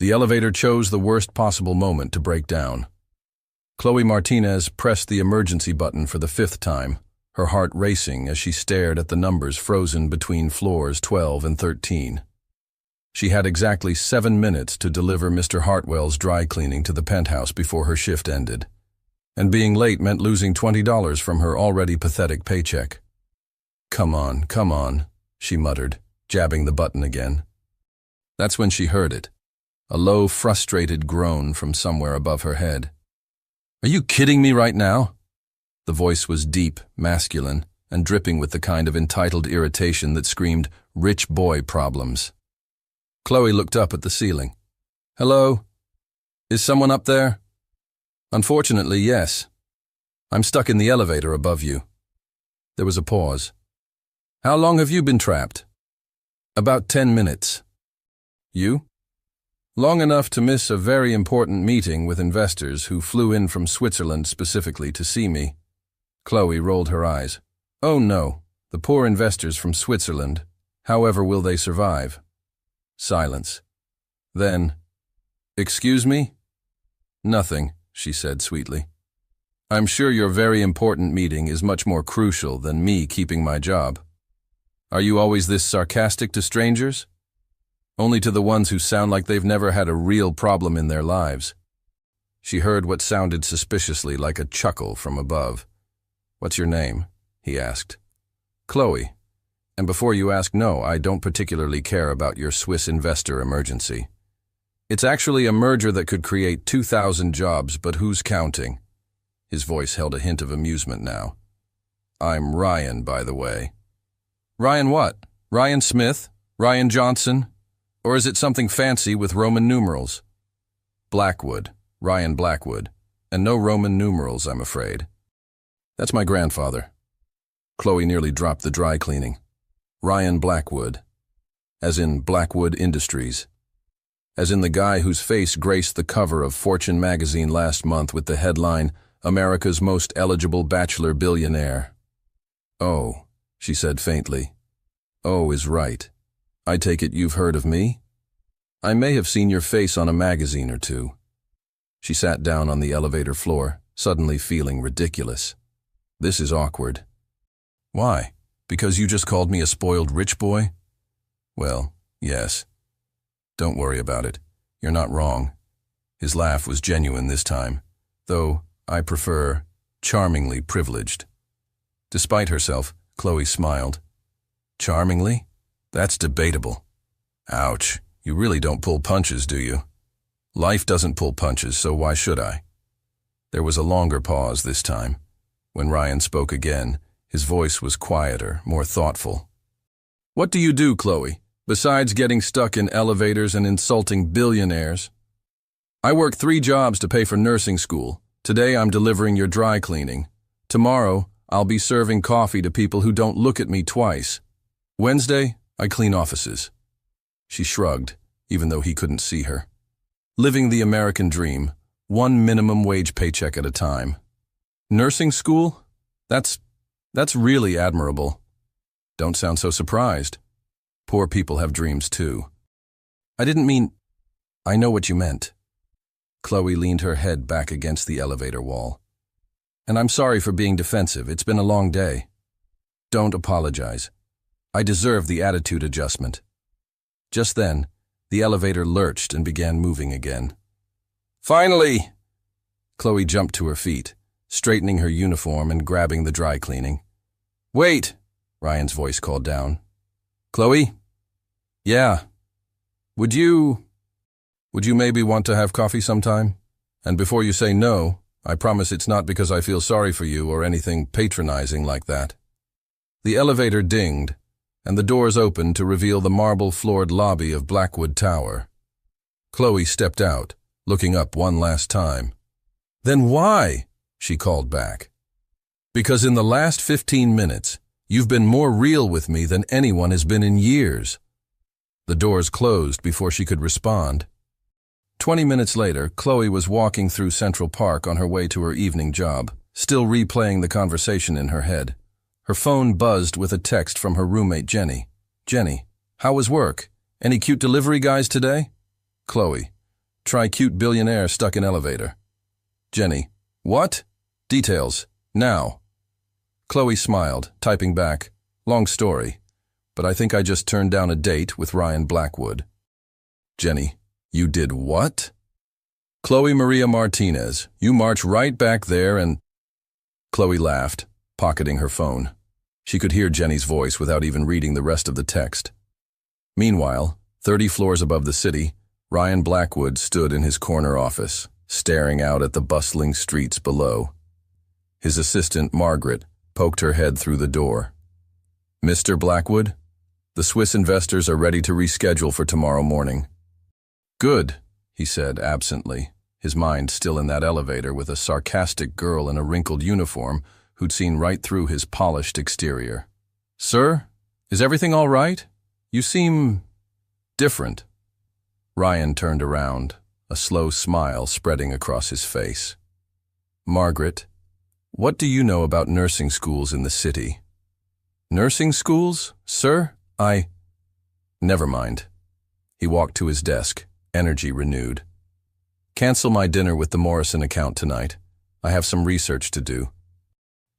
The elevator chose the worst possible moment to break down. Chloe Martinez pressed the emergency button for the 5th time, her heart racing as she stared at the numbers frozen between floors 12 and 13. She had exactly 7 minutes to deliver Mr. Hartwell's dry cleaning to the penthouse before her shift ended, and being late meant losing $20 from her already pathetic paycheck. Come on, she muttered, jabbing the button again. That's when she heard it, a low, frustrated groan from somewhere above her head. Are you kidding me right now? The voice was deep, masculine, and dripping with the kind of entitled irritation that screamed, rich boy problems. Chloe looked up at the ceiling. Hello? Is someone up there? Unfortunately, yes. I'm stuck in the elevator above you. There was a pause. How long have you been trapped? About 10 minutes. You? Long enough to miss a very important meeting with investors who flew in from Switzerland specifically to see me. Chloe rolled her eyes. Oh no, the poor investors from Switzerland. However will they survive? Silence. Then, excuse me? Nothing, she said sweetly. I'm sure your very important meeting is much more crucial than me keeping my job. Are you always this sarcastic to strangers? Only to the ones who sound like they've never had a real problem in their lives. She heard what sounded suspiciously like a chuckle from above. What's your name? He asked. Chloe. And before you ask, no, I don't particularly care about your Swiss investor emergency. It's actually a merger that could create 2,000 jobs, but who's counting? His voice held a hint of amusement now. I'm Ryan, by the way. Ryan what? Ryan Smith? Ryan Johnson? Or is it something fancy with Roman numerals? Blackwood, Ryan Blackwood, and no Roman numerals, I'm afraid. That's my grandfather. Chloe nearly dropped the dry cleaning. Ryan Blackwood, as in Blackwood Industries, as in the guy whose face graced the cover of Fortune magazine last month with the headline, America's Most Eligible Bachelor Billionaire. Oh, she said faintly. Oh is right. I take it you've heard of me? I may have seen your face on a magazine or two. She sat down on the elevator floor, suddenly feeling ridiculous. This is awkward. Why? Because you just called me a spoiled rich boy? Well, yes. Don't worry about it. You're not wrong. His laugh was genuine this time, though I prefer charmingly privileged. Despite herself, Chloe smiled. Charmingly? That's debatable. Ouch, you really don't pull punches, do you? Life doesn't pull punches, so why should I? There was a longer pause this time. When Ryan spoke again, his voice was quieter, more thoughtful. What do you do, Chloe, besides getting stuck in elevators and insulting billionaires? I work 3 jobs to pay for nursing school. Today I'm delivering your dry cleaning. Tomorrow, I'll be serving coffee to people who don't look at me twice. Wednesday, I clean offices. She shrugged, even though he couldn't see her. Living the American dream, 1 minimum wage paycheck at a time. Nursing school? That's really admirable. Don't sound so surprised. Poor people have dreams too. I didn't mean... I know what you meant. Chloe leaned her head back against the elevator wall. And I'm sorry for being defensive. It's been a long day. Don't apologize. I deserve the attitude adjustment. Just then, the elevator lurched and began moving again. Finally! Chloe jumped to her feet, straightening her uniform and grabbing the dry cleaning. Wait! Ryan's voice called down. Chloe? Yeah. Would you maybe want to have coffee sometime? And before you say no, I promise it's not because I feel sorry for you or anything patronizing like that. The elevator dinged, and the doors opened to reveal the marble-floored lobby of Blackwood Tower. Chloe stepped out, looking up one last time. Then why? She called back. Because in the last 15 minutes, you've been more real with me than anyone has been in years. The doors closed before she could respond. 20 minutes later, Chloe was walking through Central Park on her way to her evening job, still replaying the conversation in her head. Her phone buzzed with a text from her roommate, Jenny. Jenny, how was work? Any cute delivery guys today? Chloe, Try cute billionaire stuck in elevator. Jenny, what? Details, now. Chloe smiled, typing back, long story, but I think I just turned down a date with Ryan Blackwood. Jenny, you did what? Chloe Maria Martinez, you march right back there and… Chloe laughed, pocketing her phone. She could hear Jenny's voice without even reading the rest of the text. Meanwhile, 30 floors above the city, Ryan Blackwood stood in his corner office, staring out at the bustling streets below. His assistant, Margaret, poked her head through the door. Mr. Blackwood, the Swiss investors are ready to reschedule for tomorrow morning. Good, he said absently, his mind still in that elevator with a sarcastic girl in a wrinkled uniform who'd seen right through his polished exterior. Sir, is everything all right? You seem… different. Ryan turned around, a slow smile spreading across his face. Margaret, what do you know about nursing schools in the city? Nursing schools, sir? Never mind. He walked to his desk, energy renewed. Cancel my dinner with the Morrison account tonight. I have some research to do.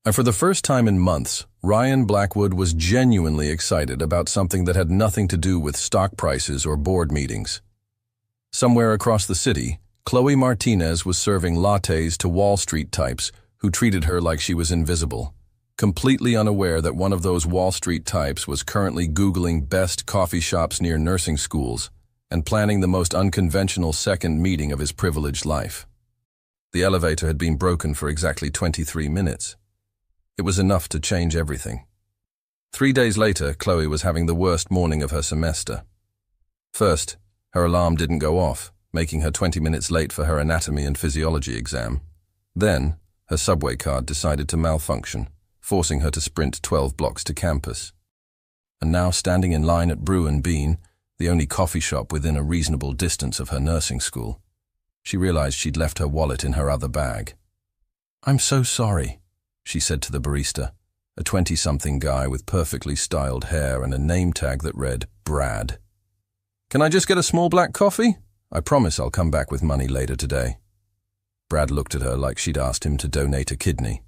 And for the first time in months, Ryan Blackwood was genuinely excited about something that had nothing to do with stock prices or board meetings. Somewhere across the city, Chloe Martinez was serving lattes to Wall Street types who treated her like she was invisible, completely unaware that one of those Wall Street types was currently Googling best coffee shops near nursing schools and planning the most unconventional second meeting of his privileged life. The elevator had been broken for exactly 23 minutes. It was enough to change everything. 3 days later, Chloe was having the worst morning of her semester. First, her alarm didn't go off, making her 20 minutes late for her anatomy and physiology exam. Then, her subway card decided to malfunction, forcing her to sprint 12 blocks to campus. And now, standing in line at Brew and Bean, the only coffee shop within a reasonable distance of her nursing school, she realized she'd left her wallet in her other bag. I'm so sorry, she said to the barista, a 20-something guy with perfectly styled hair and a name tag that read Brad. Can I just get a small black coffee? I promise I'll come back with money later today. Brad looked at her like she'd asked him to donate a kidney.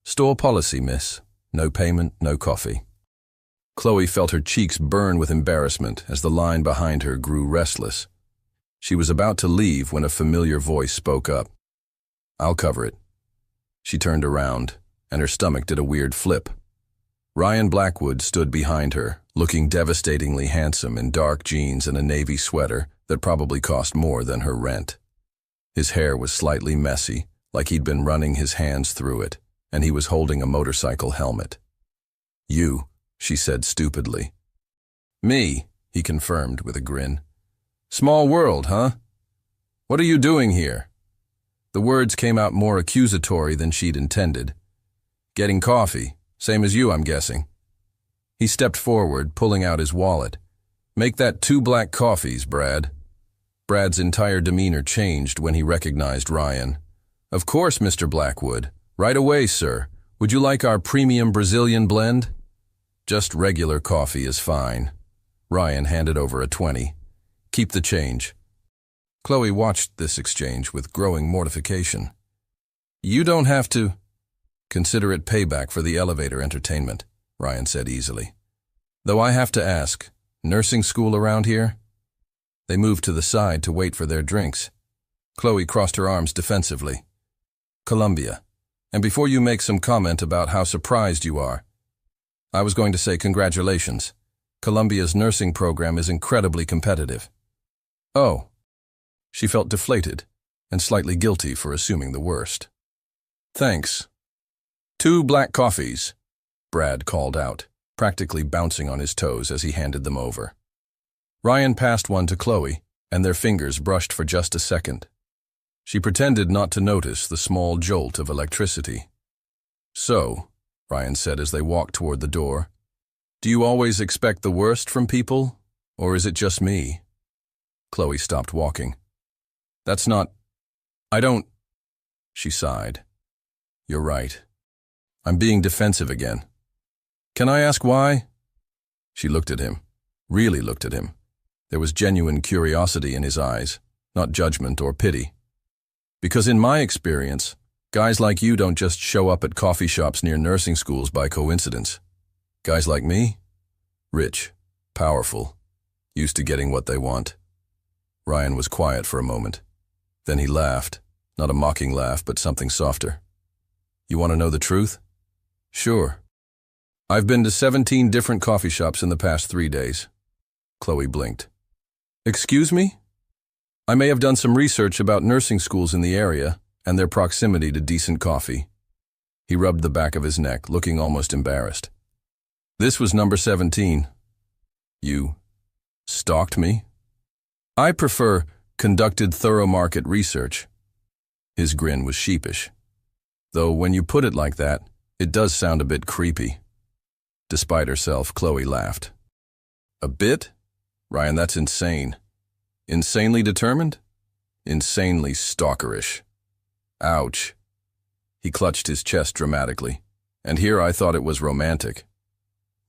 Store policy, miss. No payment, no coffee. Chloe felt her cheeks burn with embarrassment as the line behind her grew restless. She was about to leave when a familiar voice spoke up. I'll cover it. She turned around, and her stomach did a weird flip. Ryan Blackwood stood behind her, looking devastatingly handsome in dark jeans and a navy sweater that probably cost more than her rent. His hair was slightly messy, like he'd been running his hands through it, and he was holding a motorcycle helmet. You, she said stupidly. Me, he confirmed with a grin. Small world, huh? What are you doing here? The words came out more accusatory than she'd intended. Getting coffee, same as you, I'm guessing. He stepped forward, pulling out his wallet. Make that 2 black coffees, Brad. Brad's entire demeanor changed when he recognized Ryan. Of course, Mr. Blackwood. Right away, sir. Would you like our premium Brazilian blend? Just regular coffee is fine. Ryan handed over a 20. Keep the change. Chloe watched this exchange with growing mortification. You don't have to… Consider it payback for the elevator entertainment, Ryan said easily. Though I have to ask, nursing school around here? They moved to the side to wait for their drinks. Chloe crossed her arms defensively. Columbia. And before you make some comment about how surprised you are, I was going to say congratulations. Columbia's nursing program is incredibly competitive. Oh. She felt deflated and slightly guilty for assuming the worst. Thanks. 2 black coffees, Brad called out, practically bouncing on his toes as he handed them over. Ryan passed one to Chloe, and their fingers brushed for just a second. She pretended not to notice the small jolt of electricity. So, Ryan said as they walked toward the door, do you always expect the worst from people, or is it just me? Chloe stopped walking. That's not… I don't… She sighed. You're right. I'm being defensive again. Can I ask why? She looked at him, really looked at him. There was genuine curiosity in his eyes, not judgment or pity. Because in my experience, guys like you don't just show up at coffee shops near nursing schools by coincidence. Guys like me? Rich, powerful, used to getting what they want. Ryan was quiet for a moment. Then he laughed, not a mocking laugh, but something softer. You want to know the truth? Sure. I've been to 17 different coffee shops in the past 3 days. Chloe blinked. Excuse me? I may have done some research about nursing schools in the area and their proximity to decent coffee. He rubbed the back of his neck, looking almost embarrassed. This was number 17. You stalked me? I prefer conducted thorough market research. His grin was sheepish. Though when you put it like that, it does sound a bit creepy. Despite herself, Chloe laughed. A bit? Ryan, that's insane. Insanely determined? Insanely stalkerish. Ouch. He clutched his chest dramatically. And here I thought it was romantic.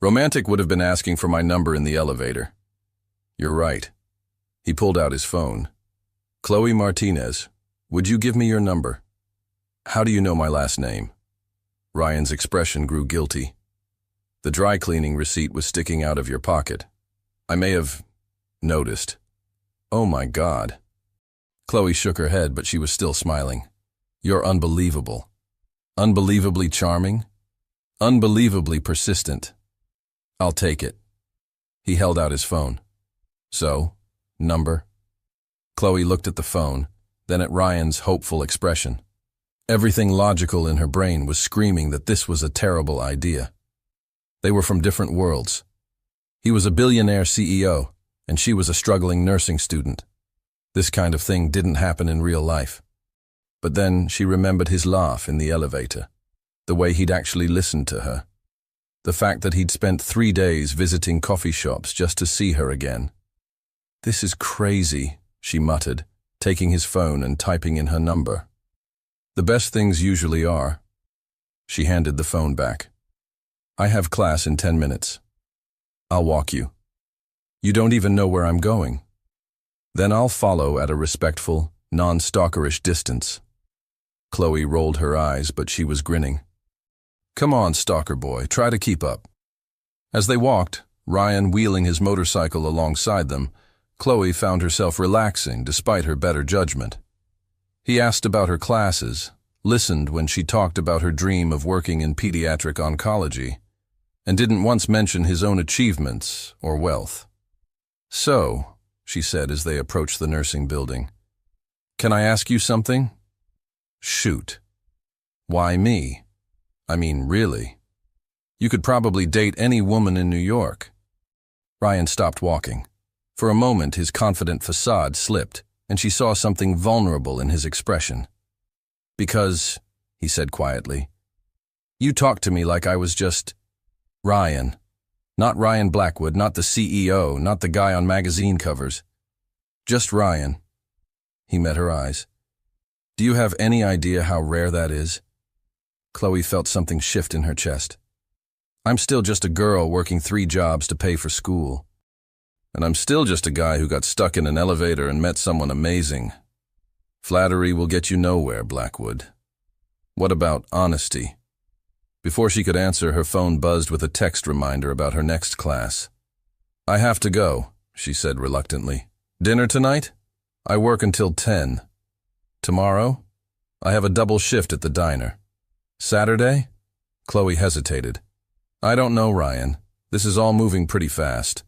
Romantic would have been asking for my number in the elevator. You're right. He pulled out his phone. Chloe Martinez, would you give me your number? How do you know my last name? Ryan's expression grew guilty. The dry cleaning receipt was sticking out of your pocket. I may have noticed. Oh my God. Chloe shook her head, but she was still smiling. You're unbelievable. Unbelievably charming. Unbelievably persistent. I'll take it. He held out his phone. So, number? Chloe looked at the phone, then at Ryan's hopeful expression. Everything logical in her brain was screaming that this was a terrible idea. They were from different worlds. He was a billionaire CEO, and she was a struggling nursing student. This kind of thing didn't happen in real life. But then she remembered his laugh in the elevator, the way he'd actually listened to her, the fact that he'd spent 3 days visiting coffee shops just to see her again. This is crazy, she muttered, taking his phone and typing in her number. The best things usually are. She handed the phone back. I have class in 10 minutes. I'll walk you. You don't even know where I'm going. Then I'll follow at a respectful, non-stalkerish distance. Chloe rolled her eyes, but she was grinning. Come on, stalker boy, try to keep up. As they walked, Ryan wheeling his motorcycle alongside them, Chloe found herself relaxing despite her better judgment. He asked about her classes, listened when she talked about her dream of working in pediatric oncology, and didn't once mention his own achievements or wealth. So, she said as they approached the nursing building, can I ask you something? Shoot. Why me? I mean, really. You could probably date any woman in New York. Ryan stopped walking. For a moment, his confident facade slipped, and she saw something vulnerable in his expression. Because, he said quietly, you talked to me like I was just Ryan. Not Ryan Blackwood, not the CEO, not the guy on magazine covers. Just Ryan. He met her eyes. Do you have any idea how rare that is? Chloe felt something shift in her chest. I'm still just a girl working 3 jobs to pay for school. And I'm still just a guy who got stuck in an elevator and met someone amazing. Flattery will get you nowhere, Blackwood. What about honesty? Before she could answer, her phone buzzed with a text reminder about her next class. I have to go, she said reluctantly. Dinner tonight? I work until 10. Tomorrow? I have a double shift at the diner. Saturday? Chloe hesitated. I don't know, Ryan. This is all moving pretty fast.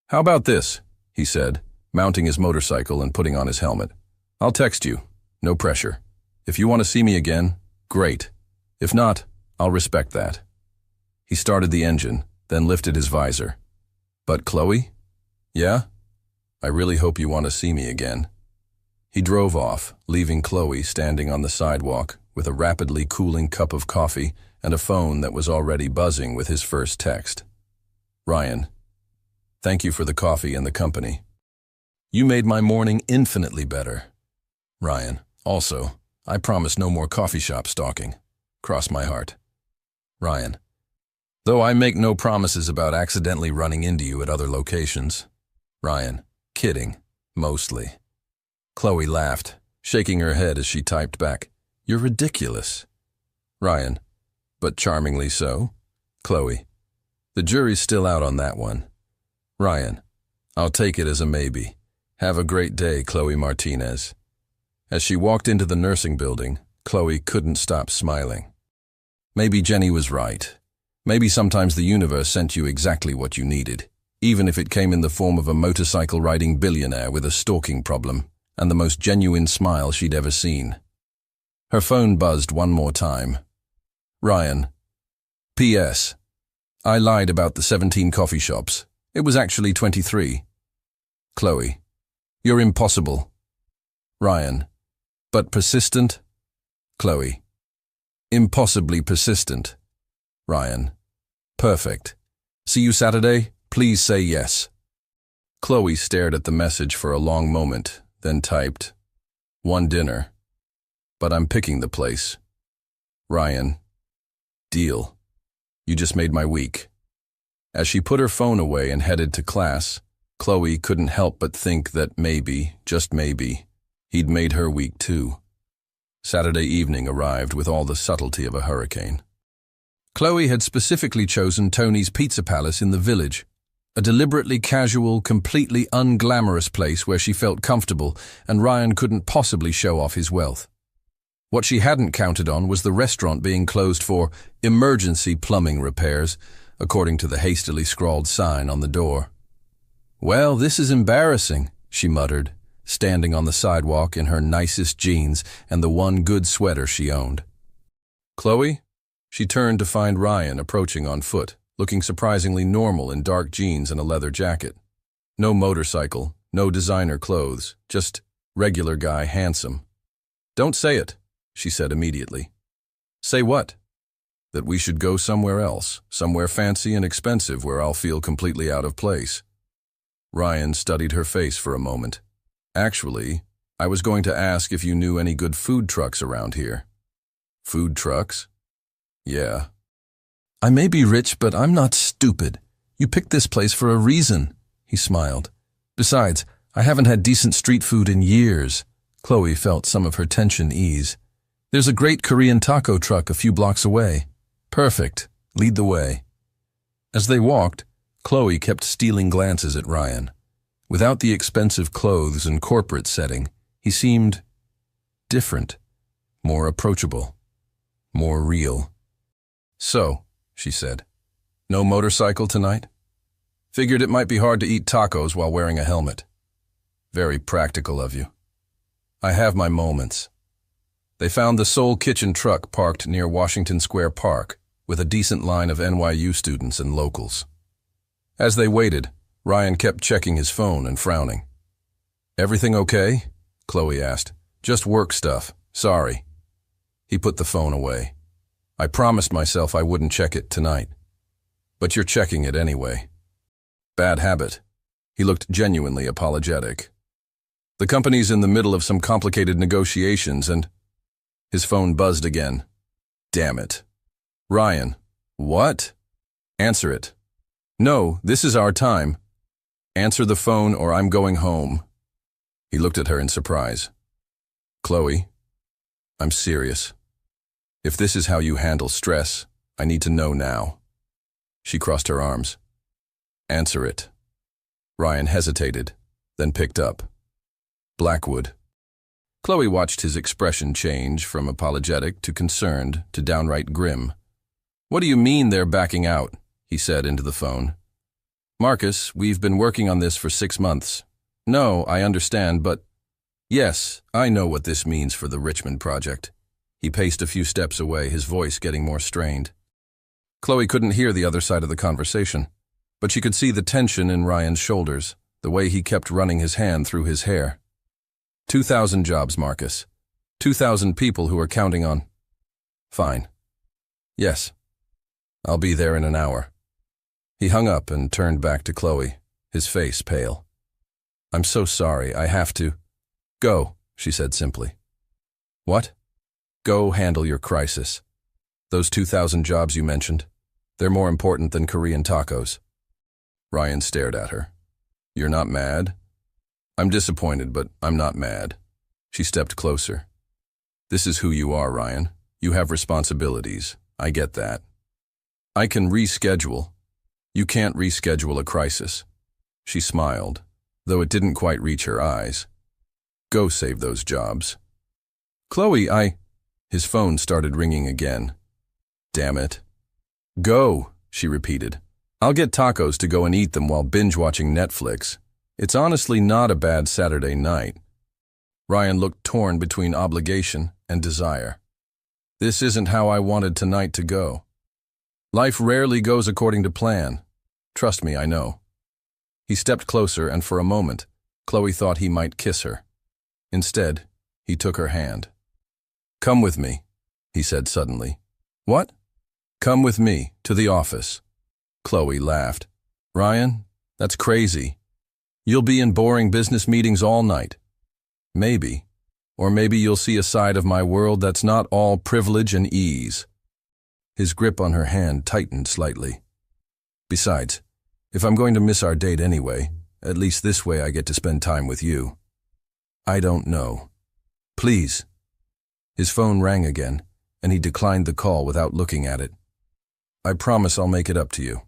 How about this? He said, mounting his motorcycle and putting on his helmet. I'll text you. No pressure. If you want to see me again, great. If not, I'll respect that. He started the engine, then lifted his visor. But Chloe? Yeah? I really hope you want to see me again. He drove off, leaving Chloe standing on the sidewalk with a rapidly cooling cup of coffee and a phone that was already buzzing with his first text. Ryan, thank you for the coffee and the company. You made my morning infinitely better. Ryan, also, I promise no more coffee shop stalking. Cross my heart. Ryan, though I make no promises about accidentally running into you at other locations. Ryan, kidding, mostly. Chloe laughed, shaking her head as she typed back, "You're ridiculous." Ryan, "But charmingly so." Chloe, "The jury's still out on that one." Ryan, "I'll take it as a maybe. Have a great day, Chloe Martinez." As she walked into the nursing building, Chloe couldn't stop smiling. Maybe Jenny was right. Maybe sometimes the universe sent you exactly what you needed, even if it came in the form of a motorcycle-riding billionaire with a stalking problem and the most genuine smile she'd ever seen. Her phone buzzed one more time. Ryan, "P.S. I lied about the 17 coffee shops. It was actually 23. Chloe, "You're impossible." Ryan, "But persistent?" Chloe, "Impossibly persistent." Ryan, "Perfect. See you Saturday? Please say yes." Chloe stared at the message for a long moment, then typed, "One dinner. But I'm picking the place." Ryan, "Deal. You just made my week." As she put her phone away and headed to class, Chloe couldn't help but think that maybe, just maybe, he'd made her week too. Saturday evening arrived with all the subtlety of a hurricane. Chloe had specifically chosen Tony's Pizza Palace in the Village, a deliberately casual, completely unglamorous place where she felt comfortable and Ryan couldn't possibly show off his wealth. What she hadn't counted on was the restaurant being closed for emergency plumbing repairs, according to the hastily scrawled sign on the door. "Well, this is embarrassing," she muttered, standing on the sidewalk in her nicest jeans and the one good sweater she owned. "Chloe?" She turned to find Ryan approaching on foot, looking surprisingly normal in dark jeans and a leather jacket. No motorcycle, no designer clothes, just regular guy, handsome. "Don't say it," she said immediately. "Say what?" "That we should go somewhere else, somewhere fancy and expensive where I'll feel completely out of place." Ryan studied her face for a moment. "Actually, I was going to ask if you knew any good food trucks around here." "Food trucks?" "Yeah." "I may be rich, but I'm not stupid. You picked this place for a reason," he smiled. "Besides, I haven't had decent street food in years." Chloe felt some of her tension ease. "There's a great Korean taco truck a few blocks away." "Perfect. Lead the way." As they walked, Chloe kept stealing glances at Ryan. Without the expensive clothes and corporate setting, he seemed different, more approachable, more real. "So," she said, "no motorcycle tonight? Figured it might be hard to eat tacos while wearing a helmet." "Very practical of you." "I have my moments." They found the Soul Kitchen truck parked near Washington Square Park, with a decent line of NYU students and locals. As they waited, Ryan kept checking his phone and frowning. "Everything okay?" Chloe asked. "Just work stuff. Sorry." He put the phone away. "I promised myself I wouldn't check it tonight. But you're checking it anyway." "Bad habit." He looked genuinely apologetic. "The company's in the middle of some complicated negotiations and—" His phone buzzed again. "Damn it." "Ryan." "What?" "Answer it." "No, this is our time." "Answer the phone or I'm going home." He looked at her in surprise. "Chloe, I'm serious. If this is how you handle stress, I need to know now." She crossed her arms. "Answer it." Ryan hesitated, then picked up. "Blackwood." Chloe watched his expression change from apologetic to concerned to downright grim. "What do you mean they're backing out?" he said into the phone. "Marcus, we've been working on this for 6 months. No, I understand, but—" "Yes, I know what this means for the Richmond project." He paced a few steps away, his voice getting more strained. Chloe couldn't hear the other side of the conversation, but she could see the tension in Ryan's shoulders, the way he kept running his hand through his hair. 2,000 jobs, Marcus. 2,000 people who are counting on— Fine. Yes. I'll be there in an hour. He hung up and turned back to Chloe, his face pale. "I'm so sorry, I have to—" "Go," she said simply. "What?" "Go handle your crisis. Those 2,000 jobs you mentioned, they're more important than Korean tacos." Ryan stared at her. "You're not mad?" "I'm disappointed, but I'm not mad." She stepped closer. This is who you are, Ryan. You have responsibilities. I get that. I can reschedule. You can't reschedule a crisis. She smiled, though it didn't quite reach her eyes. Go save those jobs. Chloe, His phone started ringing again. Damn it. Go, she repeated. I'll get tacos to go and eat them while binge-watching Netflix. It's honestly not a bad Saturday night. Ryan looked torn between obligation and desire. This isn't how I wanted tonight to go. Life rarely goes according to plan. Trust me, I know. He stepped closer, and for a moment, Chloe thought he might kiss her. Instead, he took her hand. Come with me, he said suddenly. What? Come with me, to the office. Chloe laughed. Ryan, that's crazy. You'll be in boring business meetings all night. Maybe. Or maybe you'll see a side of my world that's not all privilege and ease. His grip on her hand tightened slightly. Besides, if I'm going to miss our date anyway, at least this way I get to spend time with you. I don't know. Please. His phone rang again, and he declined the call without looking at it. I promise I'll make it up to you.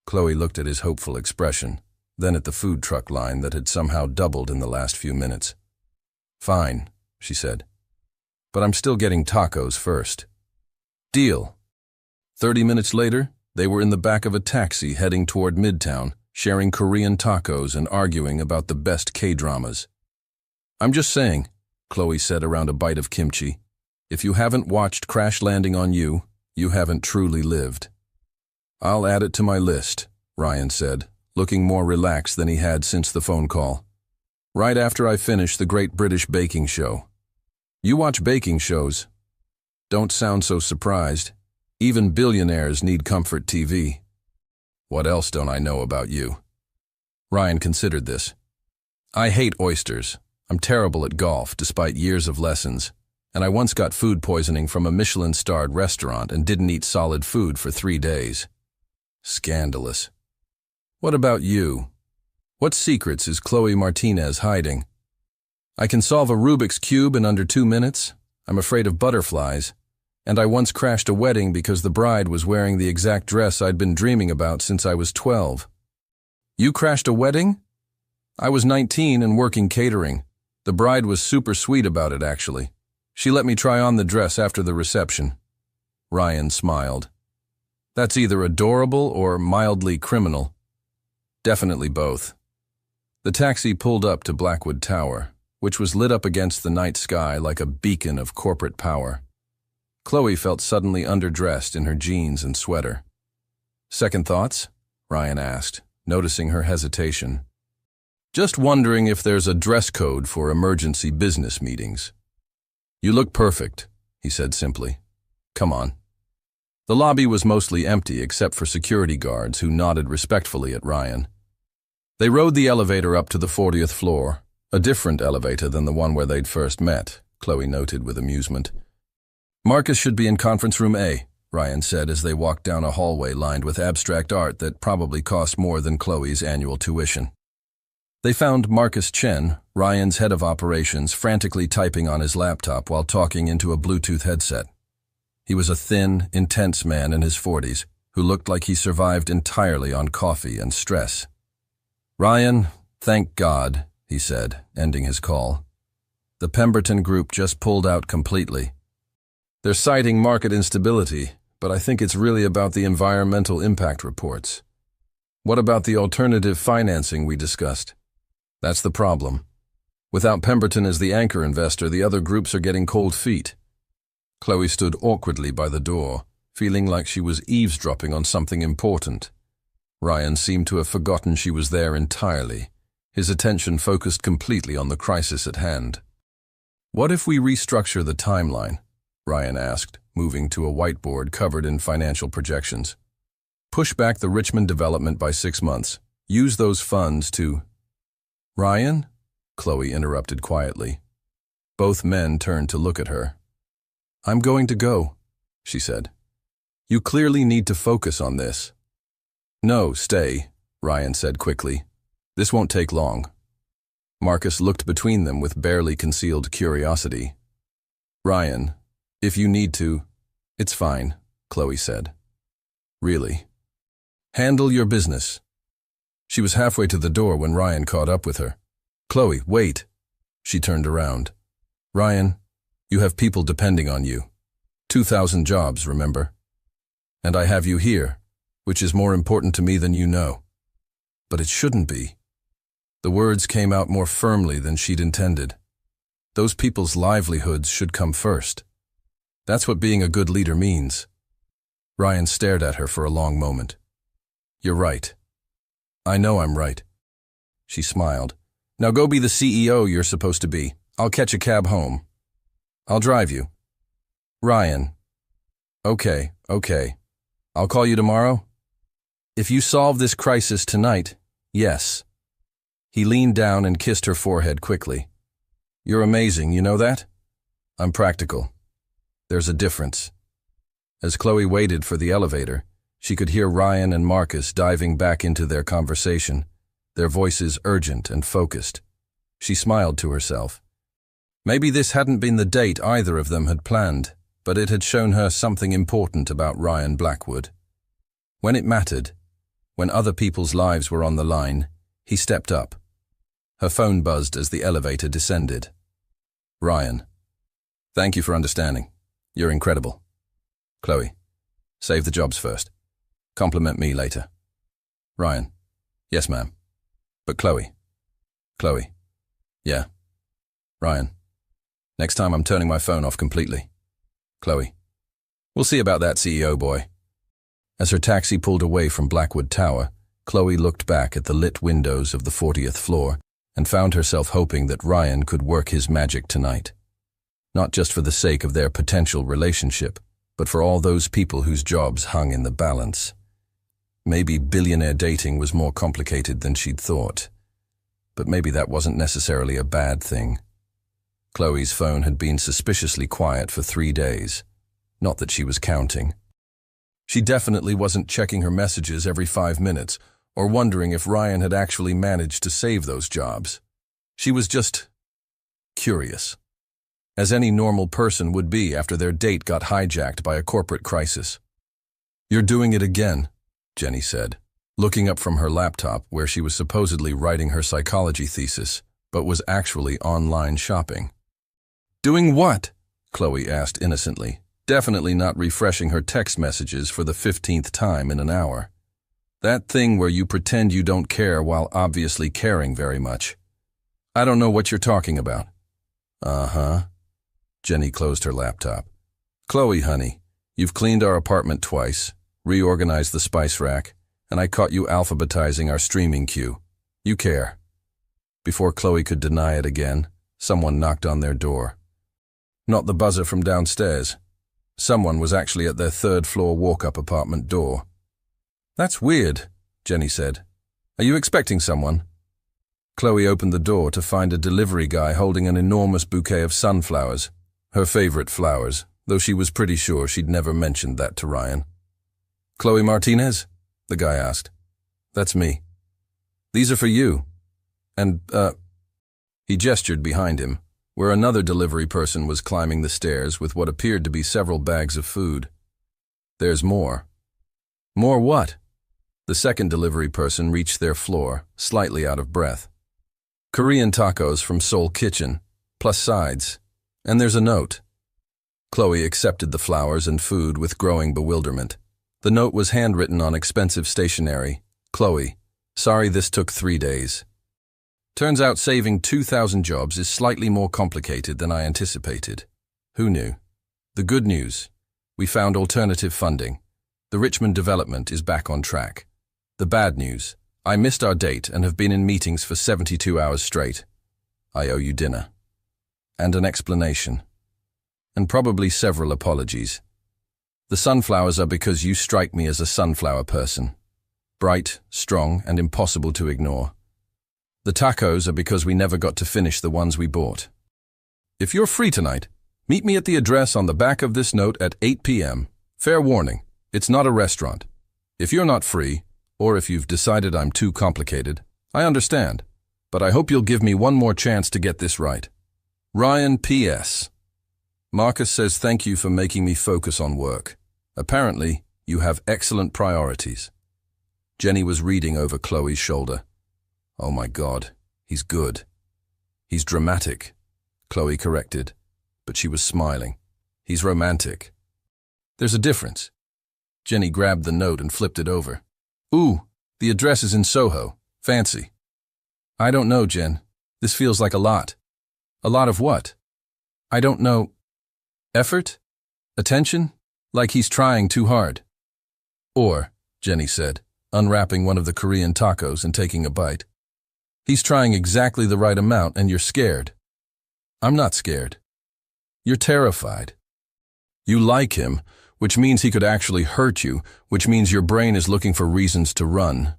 Chloe looked at his hopeful expression, then at the food truck line that had somehow doubled in the last few minutes. Fine, she said. But I'm still getting tacos first. Deal. 30 minutes later, they were in the back of a taxi heading toward Midtown, sharing Korean tacos and arguing about the best K-dramas. I'm just saying, Chloe said around a bite of kimchi, if you haven't watched Crash Landing on You, you haven't truly lived. I'll add it to my list, Ryan said, looking more relaxed than he had since the phone call. Right after I finish the Great British Baking Show. You watch baking shows. Don't sound so surprised. Even billionaires need comfort TV. What else don't I know about you? Ryan considered this. I hate oysters. I'm terrible at golf, despite years of lessons. And I once got food poisoning from a Michelin-starred restaurant and didn't eat solid food for 3 days. Scandalous. What about you? What secrets is Chloe Martinez hiding? I can solve a Rubik's Cube in under 2 minutes. I'm afraid of butterflies. And I once crashed a wedding because the bride was wearing the exact dress I'd been dreaming about since I was 12. You crashed a wedding? I was 19 and working catering. The bride was super sweet about it, actually. She let me try on the dress after the reception. Ryan smiled. That's either adorable or mildly criminal. Definitely both. The taxi pulled up to Blackwood Tower, which was lit up against the night sky like a beacon of corporate power. Chloe felt suddenly underdressed in her jeans and sweater. Second thoughts? Ryan asked, noticing her hesitation. Just wondering if there's a dress code for emergency business meetings. You look perfect, he said simply. Come on. The lobby was mostly empty except for security guards who nodded respectfully at Ryan. They rode the elevator up to the 40th floor, a different elevator than the one where they'd first met, Chloe noted with amusement. Marcus should be in conference room A, Ryan said as they walked down a hallway lined with abstract art that probably cost more than Chloe's annual tuition. They found Marcus Chen, Ryan's head of operations, frantically typing on his laptop while talking into a Bluetooth headset. He was a thin, intense man in his 40s who looked like he survived entirely on coffee and stress. Ryan, thank God, he said, ending his call. The Pemberton Group just pulled out completely. They're citing market instability, but I think it's really about the environmental impact reports. What about the alternative financing we discussed? That's the problem. Without Pemberton as the anchor investor, the other groups are getting cold feet. Chloe stood awkwardly by the door, feeling like she was eavesdropping on something important. Ryan seemed to have forgotten she was there entirely, his attention focused completely on the crisis at hand. What if we restructure the timeline? Ryan asked, moving to a whiteboard covered in financial projections. Push back the Richmond development by 6 months. Use those funds to... Ryan? Chloe interrupted quietly. Both men turned to look at her. I'm going to go, she said. You clearly need to focus on this. No, stay, Ryan said quickly. This won't take long. Marcus looked between them with barely concealed curiosity. Ryan, if you need to, it's fine, Chloe said. Really? Handle your business. She was halfway to the door when Ryan caught up with her. Chloe, wait. She turned around. Ryan, you have people depending on you. 2,000 jobs, remember? And I have you here, which is more important to me than you know. But it shouldn't be. The words came out more firmly than she'd intended. Those people's livelihoods should come first. That's what being a good leader means. Ryan stared at her for a long moment. You're right. I know I'm right. She smiled. Now go be the CEO you're supposed to be. I'll catch a cab home. I'll drive you. Ryan. Okay. I'll call you tomorrow? If you solve this crisis tonight, yes. He leaned down and kissed her forehead quickly. You're amazing, you know that? I'm practical. There's a difference. As Chloe waited for the elevator, she could hear Ryan and Marcus diving back into their conversation, their voices urgent and focused. She smiled to herself. Maybe this hadn't been the date either of them had planned, but it had shown her something important about Ryan Blackwood. When it mattered, when other people's lives were on the line, he stepped up. Her phone buzzed as the elevator descended. Ryan, thank you for understanding. You're incredible. Chloe, save the jobs first. Compliment me later. Ryan, yes ma'am. But Chloe, yeah. Ryan, next time I'm turning my phone off completely. Chloe, we'll see about that, CEO boy. As her taxi pulled away from Blackwood Tower, Chloe looked back at the lit windows of the 40th floor and found herself hoping that Ryan could work his magic tonight. Not just for the sake of their potential relationship, but for all those people whose jobs hung in the balance. Maybe billionaire dating was more complicated than she'd thought. But maybe that wasn't necessarily a bad thing. Chloe's phone had been suspiciously quiet for 3 days. Not that she was counting. She definitely wasn't checking her messages every 5 minutes or wondering if Ryan had actually managed to save those jobs. She was just curious, as any normal person would be after their date got hijacked by a corporate crisis. You're doing it again, Jenny said, looking up from her laptop where she was supposedly writing her psychology thesis, but was actually online shopping. Doing what? Chloe asked innocently, definitely not refreshing her text messages for the 15th time in an hour. That thing where you pretend you don't care while obviously caring very much. I don't know what you're talking about. Uh-huh. Jenny closed her laptop. Chloe, honey, you've cleaned our apartment twice, reorganized the spice rack, and I caught you alphabetizing our streaming queue. You care. Before Chloe could deny it again, someone knocked on their door. Not the buzzer from downstairs. Someone was actually at their 3rd floor walk-up apartment door. That's weird, Jenny said. Are you expecting someone? Chloe opened the door to find a delivery guy holding an enormous bouquet of sunflowers, her favorite flowers, though she was pretty sure she'd never mentioned that to Ryan. Chloe Martinez? The guy asked. That's me. These are for you. And, he gestured behind him, where another delivery person was climbing the stairs with what appeared to be several bags of food. There's more. More what? The second delivery person reached their floor, slightly out of breath. Korean tacos from Seoul Kitchen, plus sides. And there's a note. Chloe accepted the flowers and food with growing bewilderment. The note was handwritten on expensive stationery. Chloe, sorry this took 3 days. Turns out saving 2,000 jobs is slightly more complicated than I anticipated. Who knew? The good news, we found alternative funding. The Richmond development is back on track. The bad news, I missed our date and have been in meetings for 72 hours straight. I owe you dinner. And an explanation. And probably several apologies. The sunflowers are because you strike me as a sunflower person. Bright, strong, and impossible to ignore. The tacos are because we never got to finish the ones we bought. If you're free tonight, meet me at the address on the back of this note at 8 p.m. Fair warning, it's not a restaurant. If you're not free, or if you've decided I'm too complicated, I understand. but I hope you'll give me one more chance to get this right. Ryan P.S. Marcus says thank you for making me focus on work. Apparently, you have excellent priorities. Jenny was reading over Chloe's shoulder. Oh my God, he's good. He's dramatic, Chloe corrected, but she was smiling. He's romantic. There's a difference. Jenny grabbed the note and flipped it over. Ooh, the address is in Soho. Fancy. I don't know, Jen. This feels like a lot. A lot of what? I don't know. Effort? Attention? Like he's trying too hard. Or, Jenny said, unwrapping one of the Korean tacos and taking a bite. He's trying exactly the right amount and you're scared. I'm not scared. You're terrified. You like him, which means he could actually hurt you, which means your brain is looking for reasons to run.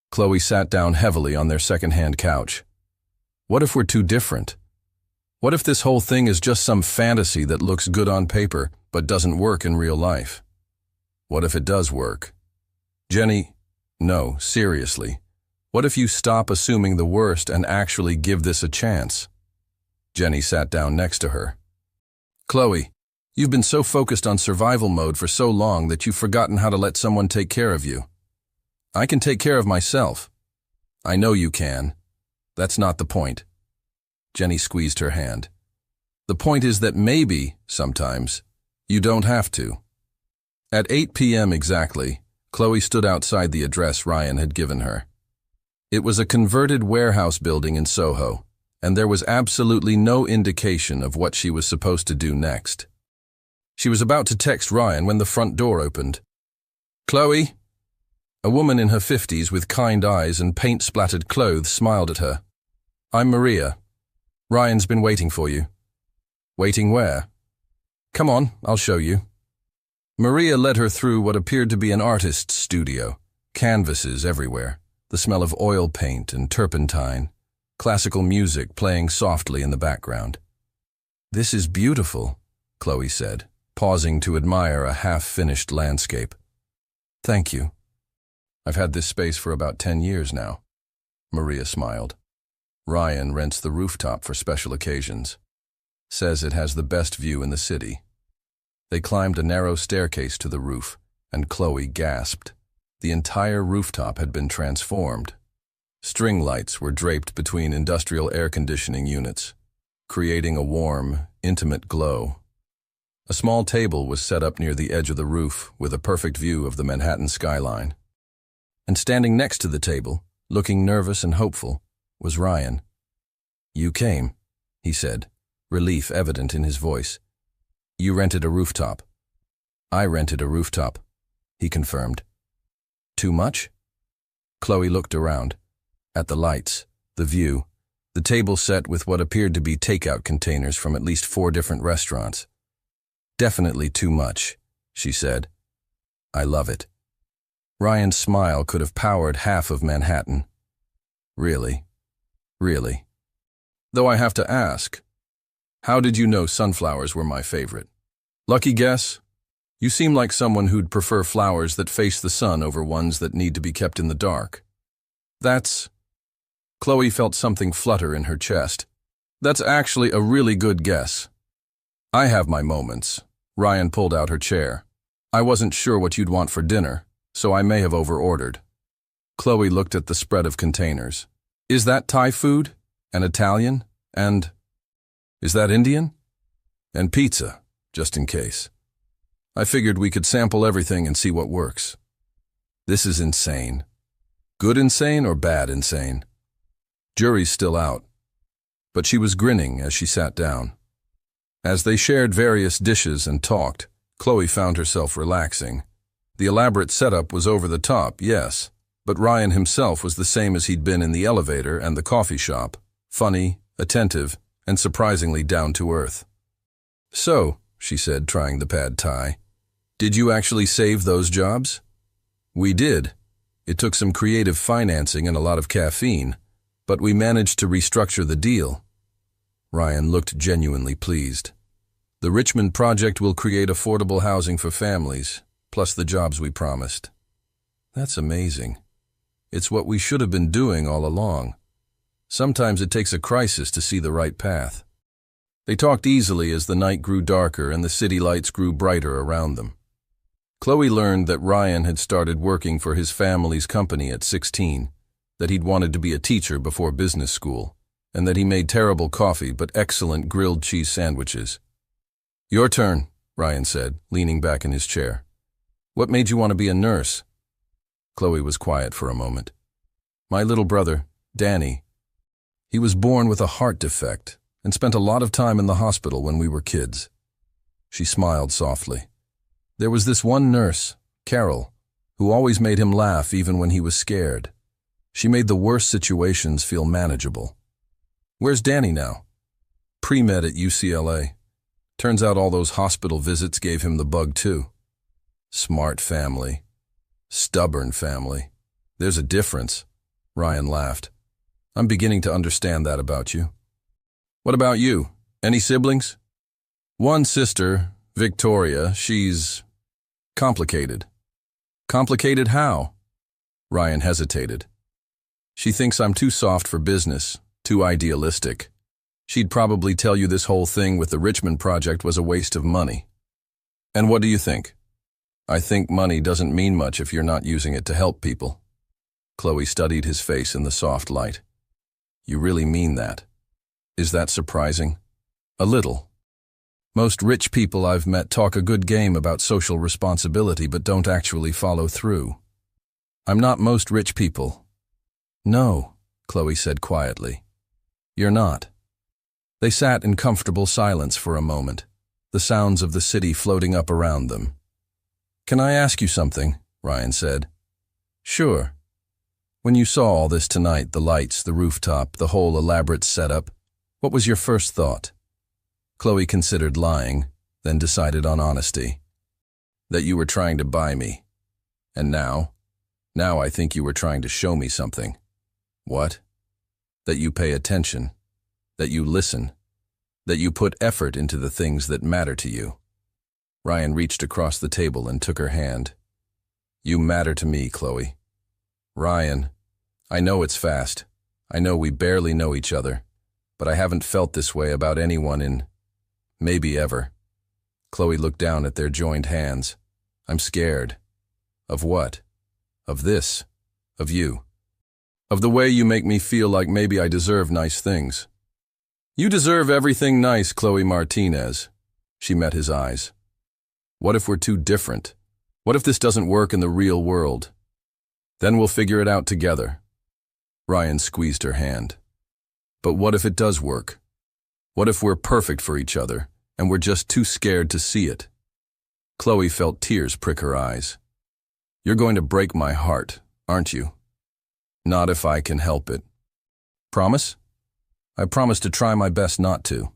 Chloe sat down heavily on their second-hand couch. What if we're too different? What if this whole thing is just some fantasy that looks good on paper but doesn't work in real life? What if it does work? Jenny, no, seriously. What if you stop assuming the worst and actually give this a chance? Jenny sat down next to her. Chloe, you've been so focused on survival mode for so long that you've forgotten how to let someone take care of you. I can take care of myself. I know you can. That's not the point. Jenny squeezed her hand. The point is that maybe, sometimes, you don't have to. At 8 p.m. exactly, Chloe stood outside the address Ryan had given her. It was a converted warehouse building in Soho, and there was absolutely no indication of what she was supposed to do next. She was about to text Ryan when the front door opened. Chloe? A woman in her 50s with kind eyes and paint-splattered clothes smiled at her. I'm Maria. Ryan's been waiting for you. Waiting where? Come on, I'll show you. Maria led her through what appeared to be an artist's studio, canvases everywhere, the smell of oil paint and turpentine, classical music playing softly in the background. This is beautiful, Chloe said, pausing to admire a half-finished landscape. Thank you. I've had this space for about 10 years now. Maria smiled. Ryan rents the rooftop for special occasions. Says it has the best view in the city. They climbed a narrow staircase to the roof, and Chloe gasped. The entire rooftop had been transformed. String lights were draped between industrial air conditioning units, creating a warm, intimate glow. A small table was set up near the edge of the roof with a perfect view of the Manhattan skyline. And standing next to the table, looking nervous and hopeful, was Ryan. You came, he said, relief evident in his voice. You rented a rooftop. I rented a rooftop, he confirmed. Too much? Chloe looked around. At the lights, the view, the table set with what appeared to be takeout containers from at least 4 different restaurants. Definitely too much, she said. I love it. Ryan's smile could have powered half of Manhattan. Really? Really? Though I have to ask, how did you know sunflowers were my favorite? Lucky guess? You seem like someone who'd prefer flowers that face the sun over ones that need to be kept in the dark. That's... Chloe felt something flutter in her chest. That's actually a really good guess. I have my moments. Ryan pulled out her chair. I wasn't sure what you'd want for dinner, so I may have overordered. Chloe looked at the spread of containers. Is that Thai food? And Italian? And... is that Indian? And pizza, just in case. I figured we could sample everything and see what works. This is insane. Good insane or bad insane? Jury's still out. But she was grinning as she sat down. As they shared various dishes and talked, Chloe found herself relaxing. The elaborate setup was over the top, yes, but Ryan himself was the same as he'd been in the elevator and the coffee shop, funny, attentive, and surprisingly down-to-earth. So, she said, trying the pad thai, did you actually save those jobs? We did. It took some creative financing and a lot of caffeine, but we managed to restructure the deal. Ryan looked genuinely pleased. The Richmond project will create affordable housing for families, plus the jobs we promised. That's amazing. It's what we should have been doing all along. Sometimes it takes a crisis to see the right path. They talked easily as the night grew darker and the city lights grew brighter around them. Chloe learned that Ryan had started working for his family's company at 16, that he'd wanted to be a teacher before business school, and that he made terrible coffee but excellent grilled cheese sandwiches. "Your turn," Ryan said, leaning back in his chair. "What made you want to be a nurse?" Chloe was quiet for a moment. "My little brother, Danny. He was born with a heart defect and spent a lot of time in the hospital when we were kids." She smiled softly. "There was this one nurse, Carol, who always made him laugh even when he was scared. She made the worst situations feel manageable." "Where's Danny now?" "Pre-med at UCLA. Turns out all those hospital visits gave him the bug too." "Smart family. Stubborn family. There's a difference." Ryan laughed. "I'm beginning to understand that about you." "What about you? Any siblings?" "One sister, Victoria. She's complicated." "Complicated how?" Ryan hesitated. "She thinks I'm too soft for business, too idealistic. She'd probably tell you this whole thing with the Richmond project was a waste of money." "And what do you think?" "I think money doesn't mean much if you're not using it to help people." Chloe studied his face in the soft light. "You really mean that? Is that surprising?" "A little. Most rich people I've met talk a good game about social responsibility but don't actually follow through." "I'm not most rich people." "No," Chloe said quietly. "You're not." They sat in comfortable silence for a moment, the sounds of the city floating up around them. "Can I ask you something?" Ryan said. "Sure." "When you saw all this tonight, the lights, the rooftop, the whole elaborate setup, what was your first thought?" Chloe considered lying, then decided on honesty. "That you were trying to buy me. And now I think you were trying to show me something." "What?" "That you pay attention, that you listen, that you put effort into the things that matter to you." Ryan reached across the table and took her hand. "You matter to me, Chloe." "Ryan, I know it's fast. I know we barely know each other, but I haven't felt this way about anyone in maybe ever." Chloe looked down at their joined hands. "I'm scared." "Of what?" "Of this. Of you. Of the way you make me feel like maybe I deserve nice things." "You deserve everything nice, Chloe Martinez." She met his eyes. "What if we're too different? What if this doesn't work in the real world? Then we'll figure it out together." Ryan squeezed her hand. "But what if it does work? What if we're perfect for each other, and we're just too scared to see it?" Chloe felt tears prick her eyes. "You're going to break my heart, aren't you?" "Not if I can help it." "Promise?" "I promise to try my best not to."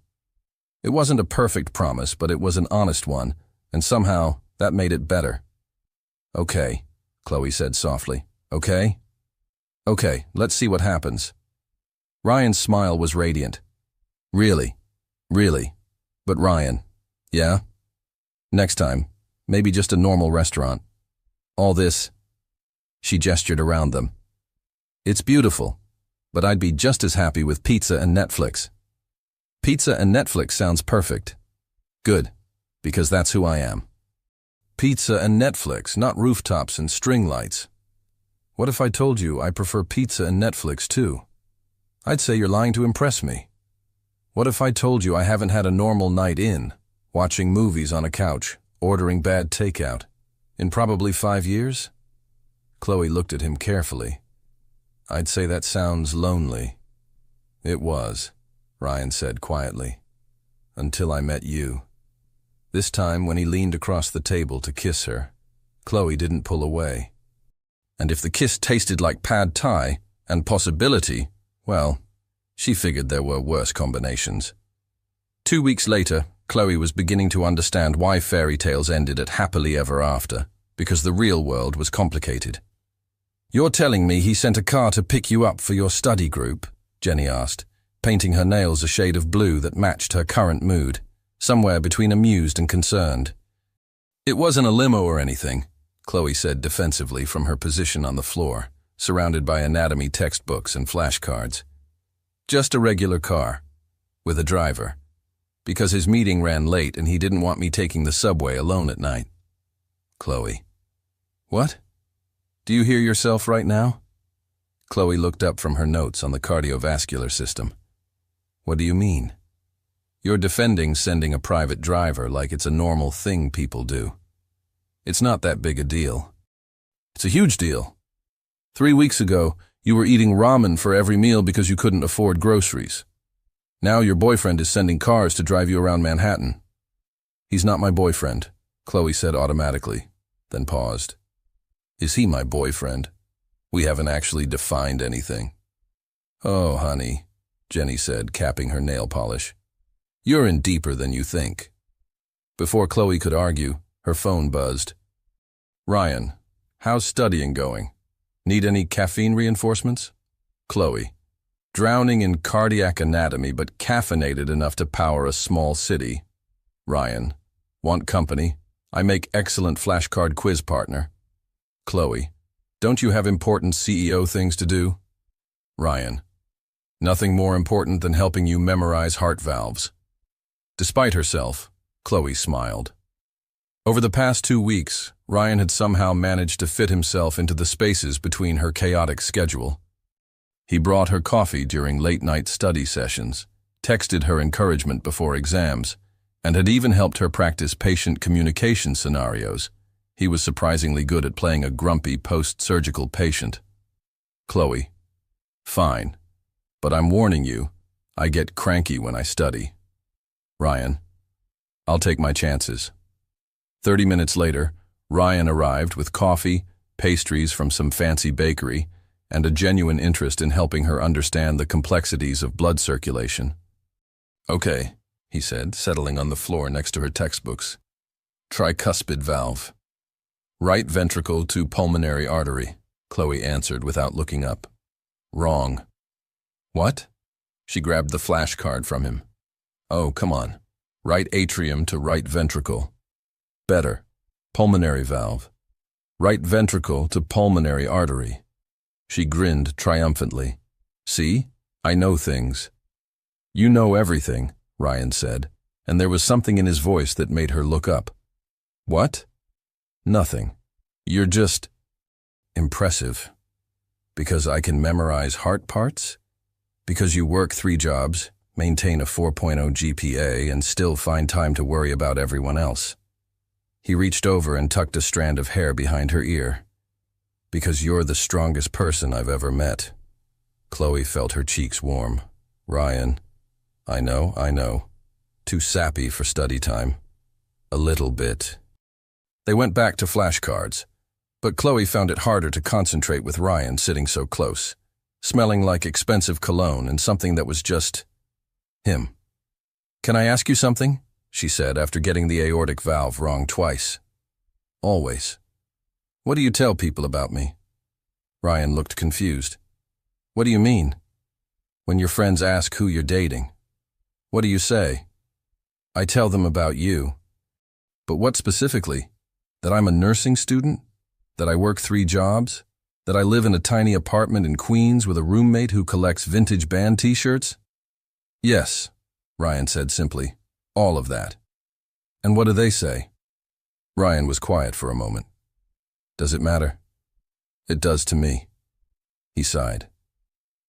It wasn't a perfect promise, but it was an honest one, and somehow that made it better. "Okay," Chloe said softly. "Okay?" "Okay, let's see what happens." Ryan's smile was radiant. "Really? Really? But Ryan, yeah? Next time, maybe just a normal restaurant. All this," she gestured around them. "It's beautiful, but I'd be just as happy with pizza and Netflix." "Pizza and Netflix sounds perfect." "Good, because that's who I am." "Pizza and Netflix, not rooftops and string lights." "What if I told you I prefer pizza and Netflix too?" "I'd say you're lying to impress me." "What if I told you I haven't had a normal night in, watching movies on a couch, ordering bad takeout, in probably 5 years?" Chloe looked at him carefully. "I'd say that sounds lonely." "It was," Ryan said quietly, "until I met you." This time, when he leaned across the table to kiss her, Chloe didn't pull away. And if the kiss tasted like pad thai and possibility, well, she figured there were worse combinations. 2 weeks later, Chloe was beginning to understand why fairy tales ended at happily ever after, because the real world was complicated. "You're telling me he sent a car to pick you up for your study group?" Jenny asked, painting her nails a shade of blue that matched her current mood, somewhere between amused and concerned. "It wasn't a limo or anything," Chloe said defensively from her position on the floor, surrounded by anatomy textbooks and flashcards. Just a regular car. With a driver. Because his meeting ran late and he didn't want me taking the subway alone at night. Chloe. What? Do you hear yourself right now? Chloe looked up from her notes on the cardiovascular system. What do you mean? You're defending sending a private driver like it's a normal thing people do. It's not that big a deal. It's a huge deal. 3 weeks ago, you were eating ramen for every meal because you couldn't afford groceries. Now your boyfriend is sending cars to drive you around Manhattan. He's not my boyfriend, Chloe said automatically, then paused. Is he my boyfriend? We haven't actually defined anything. Oh, honey, Jenny said, capping her nail polish. You're in deeper than you think. Before Chloe could argue, her phone buzzed. Ryan, how's studying going? Need any caffeine reinforcements? Chloe. Drowning in cardiac anatomy but caffeinated enough to power a small city. Ryan. Want company? I make excellent flashcard quiz partner. Chloe. Don't you have important CEO things to do? Ryan. Nothing more important than helping you memorize heart valves. Despite herself, Chloe smiled. Over the past 2 weeks, Ryan had somehow managed to fit himself into the spaces between her chaotic schedule. He brought her coffee during late-night study sessions, texted her encouragement before exams, and had even helped her practice patient communication scenarios. He was surprisingly good at playing a grumpy post-surgical patient. Chloe. Fine, but I'm warning you, I get cranky when I study. Ryan. I'll take my chances. 30 minutes later, Ryan arrived with coffee, pastries from some fancy bakery, and a genuine interest in helping her understand the complexities of blood circulation. Okay, he said, settling on the floor next to her textbooks. Tricuspid valve. Right ventricle to pulmonary artery, Chloe answered without looking up. Wrong. What? She grabbed the flashcard from him. Oh, come on. Right atrium to right ventricle. Better. Pulmonary valve. Right ventricle to pulmonary artery. She grinned triumphantly. See? I know things. You know everything, Ryan said, and there was something in his voice that made her look up. What? Nothing. You're just impressive. Because I can memorize heart parts? Because you work 3 jobs, maintain a 4.0 GPA, and still find time to worry about everyone else. He reached over and tucked a strand of hair behind her ear. Because you're the strongest person I've ever met. Chloe felt her cheeks warm. Ryan. I know. Too sappy for study time. A little bit. They went back to flashcards, but Chloe found it harder to concentrate with Ryan sitting so close, smelling like expensive cologne and something that was just him. Can I ask you something? She said after getting the aortic valve wrong twice. Always. What do you tell people about me? Ryan looked confused. What do you mean? When your friends ask who you're dating. What do you say? I tell them about you. But what specifically? That I'm a nursing student? That I work 3 jobs? That I live in a tiny apartment in Queens with a roommate who collects vintage band t-shirts? Yes, Ryan said simply. All of that. And what do they say? Ryan was quiet for a moment. Does it matter? It does to me. He sighed.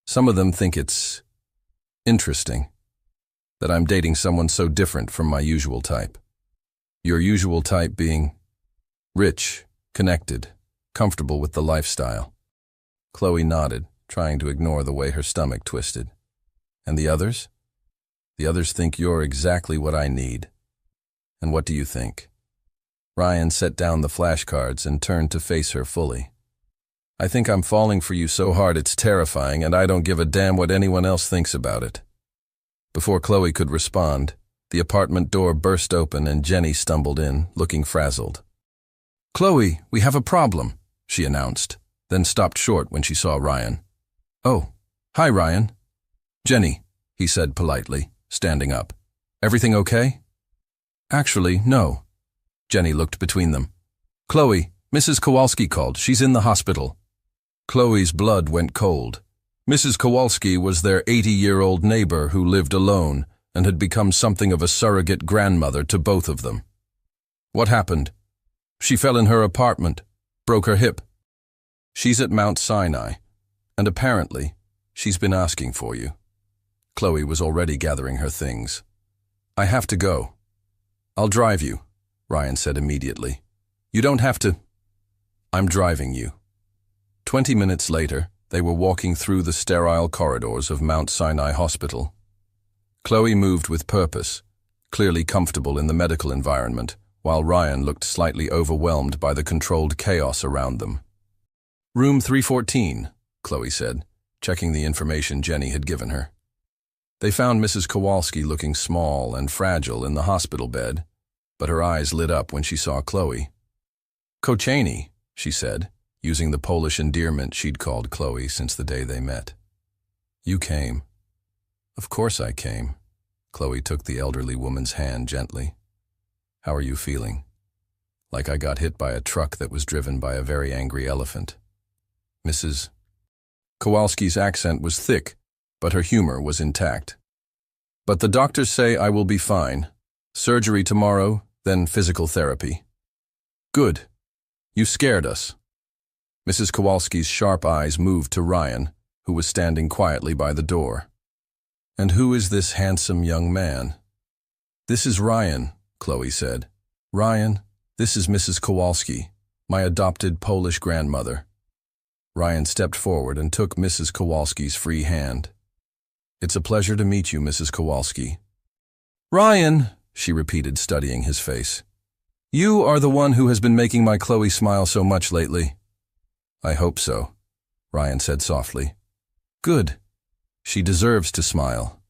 Some of them think it's interesting that I'm dating someone so different from my usual type. Your usual type being rich, connected, comfortable with the lifestyle. Chloe nodded, trying to ignore the way her stomach twisted. And the others? The others think you're exactly what I need. And what do you think? Ryan set down the flashcards and turned to face her fully. I think I'm falling for you so hard it's terrifying, and I don't give a damn what anyone else thinks about it. Before Chloe could respond, the apartment door burst open and Jenny stumbled in, looking frazzled. Chloe, we have a problem, she announced, then stopped short when she saw Ryan. Oh, hi, Ryan. Jenny, he said politely, standing up. Everything okay? Actually, no. Jenny looked between them. Chloe, Mrs. Kowalski called. She's in the hospital. Chloe's blood went cold. Mrs. Kowalski was their 80-year-old neighbor who lived alone and had become something of a surrogate grandmother to both of them. What happened? She fell in her apartment, broke her hip. She's at Mount Sinai, and apparently, she's been asking for you. Chloe was already gathering her things. I have to go. I'll drive you, Ryan said immediately. You don't have to. I'm driving you. 20 minutes later, they were walking through the sterile corridors of Mount Sinai Hospital. Chloe moved with purpose, clearly comfortable in the medical environment, while Ryan looked slightly overwhelmed by the controlled chaos around them. Room 314, Chloe said, checking the information Jenny had given her. They found Mrs. Kowalski looking small and fragile in the hospital bed, but her eyes lit up when she saw Chloe. Kochani, she said, using the Polish endearment she'd called Chloe since the day they met. You came. Of course I came. Chloe took the elderly woman's hand gently. How are you feeling? Like I got hit by a truck that was driven by a very angry elephant. Mrs. Kowalski's accent was thick, but her humor was intact. But the doctors say I will be fine. Surgery tomorrow, then physical therapy. Good. You scared us. Mrs. Kowalski's sharp eyes moved to Ryan, who was standing quietly by the door. And who is this handsome young man? This is Ryan, Chloe said. Ryan, this is Mrs. Kowalski, my adopted Polish grandmother. Ryan stepped forward and took Mrs. Kowalski's free hand. It's a pleasure to meet you, Mrs. Kowalski. Ryan, she repeated, studying his face. You are the one who has been making my Chloe smile so much lately. I hope so, Ryan said softly. Good. She deserves to smile.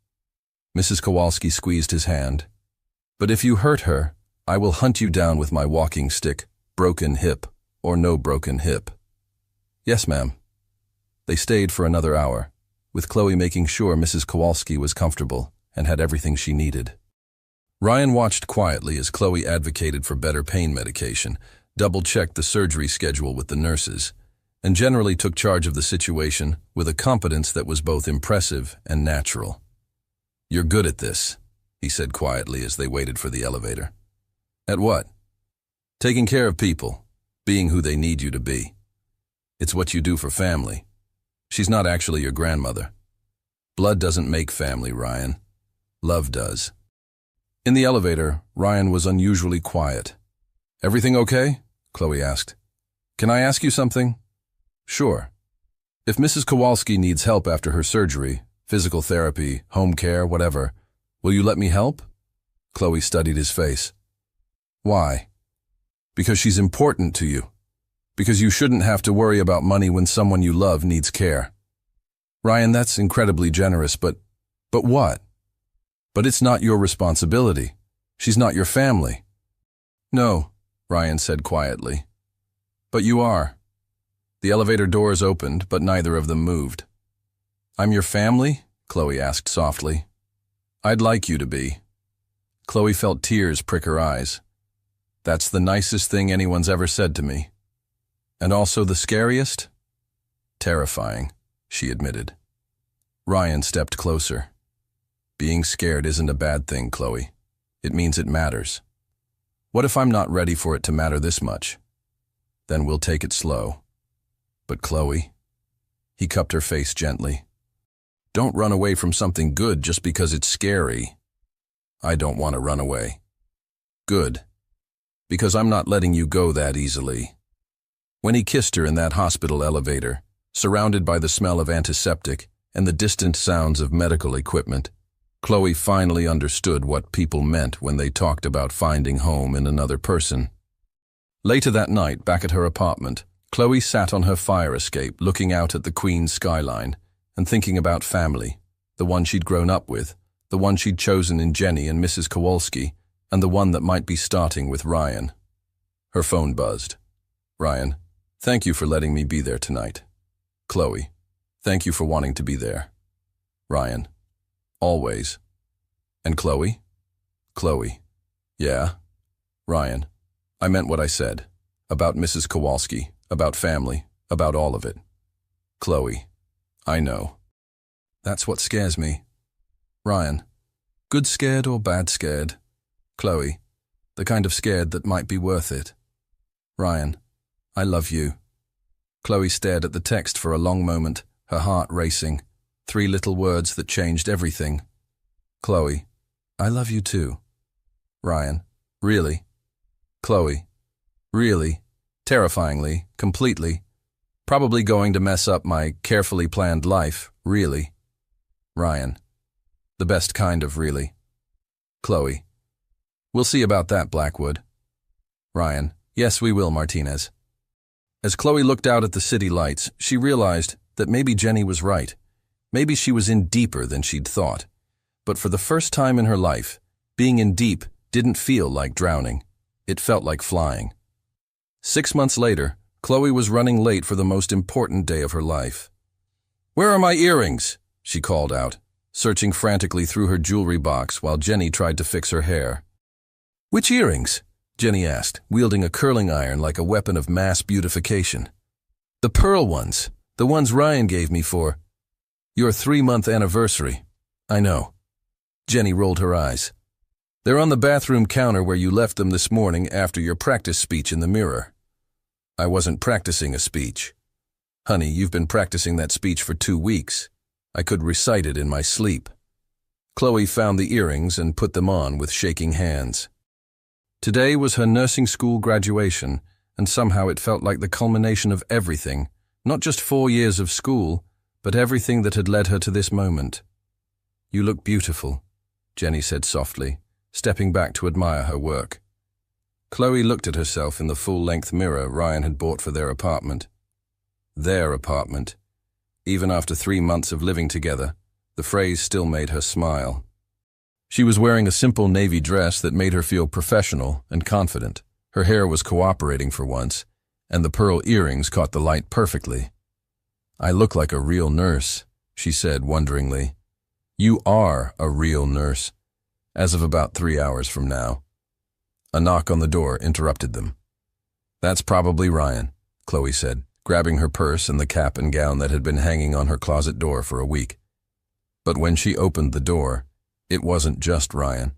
Mrs. Kowalski squeezed his hand. But if you hurt her, I will hunt you down with my walking stick, broken hip or no broken hip. Yes, ma'am. They stayed for another hour, with Chloe making sure Mrs. Kowalski was comfortable and had everything she needed. Ryan watched quietly as Chloe advocated for better pain medication, double-checked the surgery schedule with the nurses, and generally took charge of the situation with a competence that was both impressive and natural. You're good at this, he said quietly as they waited for the elevator. At what? Taking care of people, being who they need you to be. It's what you do for family. She's not actually your grandmother. Blood doesn't make family, Ryan. Love does. In the elevator, Ryan was unusually quiet. Everything okay? Chloe asked. Can I ask you something? Sure. If Mrs. Kowalski needs help after her surgery, physical therapy, home care, whatever, will you let me help? Chloe studied his face. Why? Because she's important to you. Because you shouldn't have to worry about money when someone you love needs care. Ryan, that's incredibly generous, but what? But it's not your responsibility. She's not your family. No, Ryan said quietly. But you are. The elevator doors opened, but neither of them moved. I'm your family? Chloe asked softly. I'd like you to be. Chloe felt tears prick her eyes. That's the nicest thing anyone's ever said to me. And also the scariest? Terrifying, she admitted. Ryan stepped closer. Being scared isn't a bad thing, Chloe. It means it matters. What if I'm not ready for it to matter this much? Then we'll take it slow. But Chloe, he cupped her face gently. Don't run away from something good just because it's scary. I don't want to run away. Good. Because I'm not letting you go that easily. When he kissed her in that hospital elevator, surrounded by the smell of antiseptic and the distant sounds of medical equipment, Chloe finally understood what people meant when they talked about finding home in another person. Later that night, back at her apartment, Chloe sat on her fire escape looking out at the Queen's skyline and thinking about family, the one she'd grown up with, the one she'd chosen in Jenny and Mrs. Kowalski, and the one that might be starting with Ryan. Her phone buzzed. Ryan, thank you for letting me be there tonight. Chloe, thank you for wanting to be there. Ryan, always. And Chloe? Chloe, yeah. Ryan, I meant what I said. About Mrs. Kowalski, about family, about all of it. Chloe, I know. That's what scares me. Ryan. Good scared or bad scared? Chloe. The kind of scared that might be worth it. Ryan. I love you. Chloe stared at the text for a long moment, her heart racing. 3 little words that changed everything. Chloe. I love you too. Ryan. Really? Chloe. Really? Terrifyingly, completely. Probably going to mess up my carefully planned life, really. Ryan. The best kind of really. Chloe. We'll see about that, Blackwood. Ryan. Yes, we will, Martinez. As Chloe looked out at the city lights, she realized that maybe Jenny was right. Maybe she was in deeper than she'd thought. But for the first time in her life, being in deep didn't feel like drowning. It felt like flying. 6 months later, Chloe was running late for the most important day of her life. Where are my earrings? She called out, searching frantically through her jewelry box while Jenny tried to fix her hair. Which earrings? Jenny asked, wielding a curling iron like a weapon of mass beautification. The pearl ones, the ones Ryan gave me for your 3-month anniversary. I know. Jenny rolled her eyes. They're on the bathroom counter where you left them this morning after your practice speech in the mirror. I wasn't practicing a speech. Honey, you've been practicing that speech for 2 weeks. I could recite it in my sleep. Chloe found the earrings and put them on with shaking hands. Today was her nursing school graduation, and somehow it felt like the culmination of everything, not just 4 years of school, but everything that had led her to this moment. You look beautiful, Jenny said softly, stepping back to admire her work. Chloe looked at herself in the full-length mirror Ryan had bought for their apartment. Their apartment. Even after 3 months of living together, the phrase still made her smile. She was wearing a simple navy dress that made her feel professional and confident. Her hair was cooperating for once, and the pearl earrings caught the light perfectly. I look like a real nurse, she said wonderingly. You are a real nurse, as of about 3 hours from now. A knock on the door interrupted them. That's probably Ryan, Chloe said, grabbing her purse and the cap and gown that had been hanging on her closet door for a week. But when she opened the door, it wasn't just Ryan.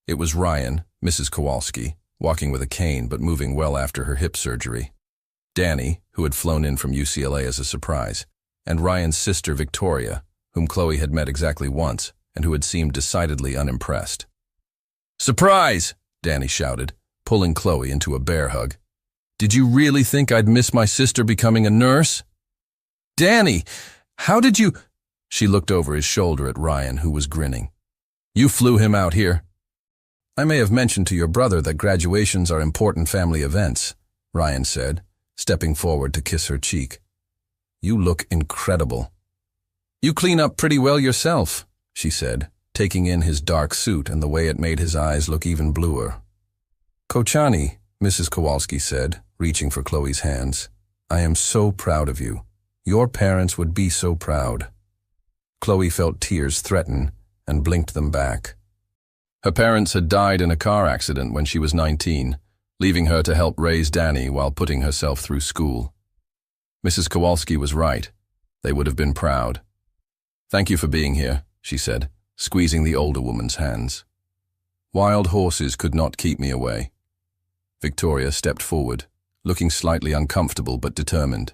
It was Ryan, Mrs. Kowalski, walking with a cane but moving well after her hip surgery. Danny, who had flown in from UCLA as a surprise, and Ryan's sister Victoria, whom Chloe had met exactly once and who had seemed decidedly unimpressed. Surprise! Danny shouted, pulling Chloe into a bear hug. Did you really think I'd miss my sister becoming a nurse? Danny, how did you... She looked over his shoulder at Ryan, who was grinning. You flew him out here. I may have mentioned to your brother that graduations are important family events, Ryan said, stepping forward to kiss her cheek. You look incredible. You clean up pretty well yourself, she said, taking in his dark suit and the way it made his eyes look even bluer. Kochani, Mrs. Kowalski said, reaching for Chloe's hands, I am so proud of you. Your parents would be so proud. Chloe felt tears threaten and blinked them back. Her parents had died in a car accident when she was 19, leaving her to help raise Danny while putting herself through school. Mrs. Kowalski was right. They would have been proud. Thank you for being here, she said, squeezing the older woman's hands. Wild horses could not keep me away. Victoria stepped forward, looking slightly uncomfortable but determined.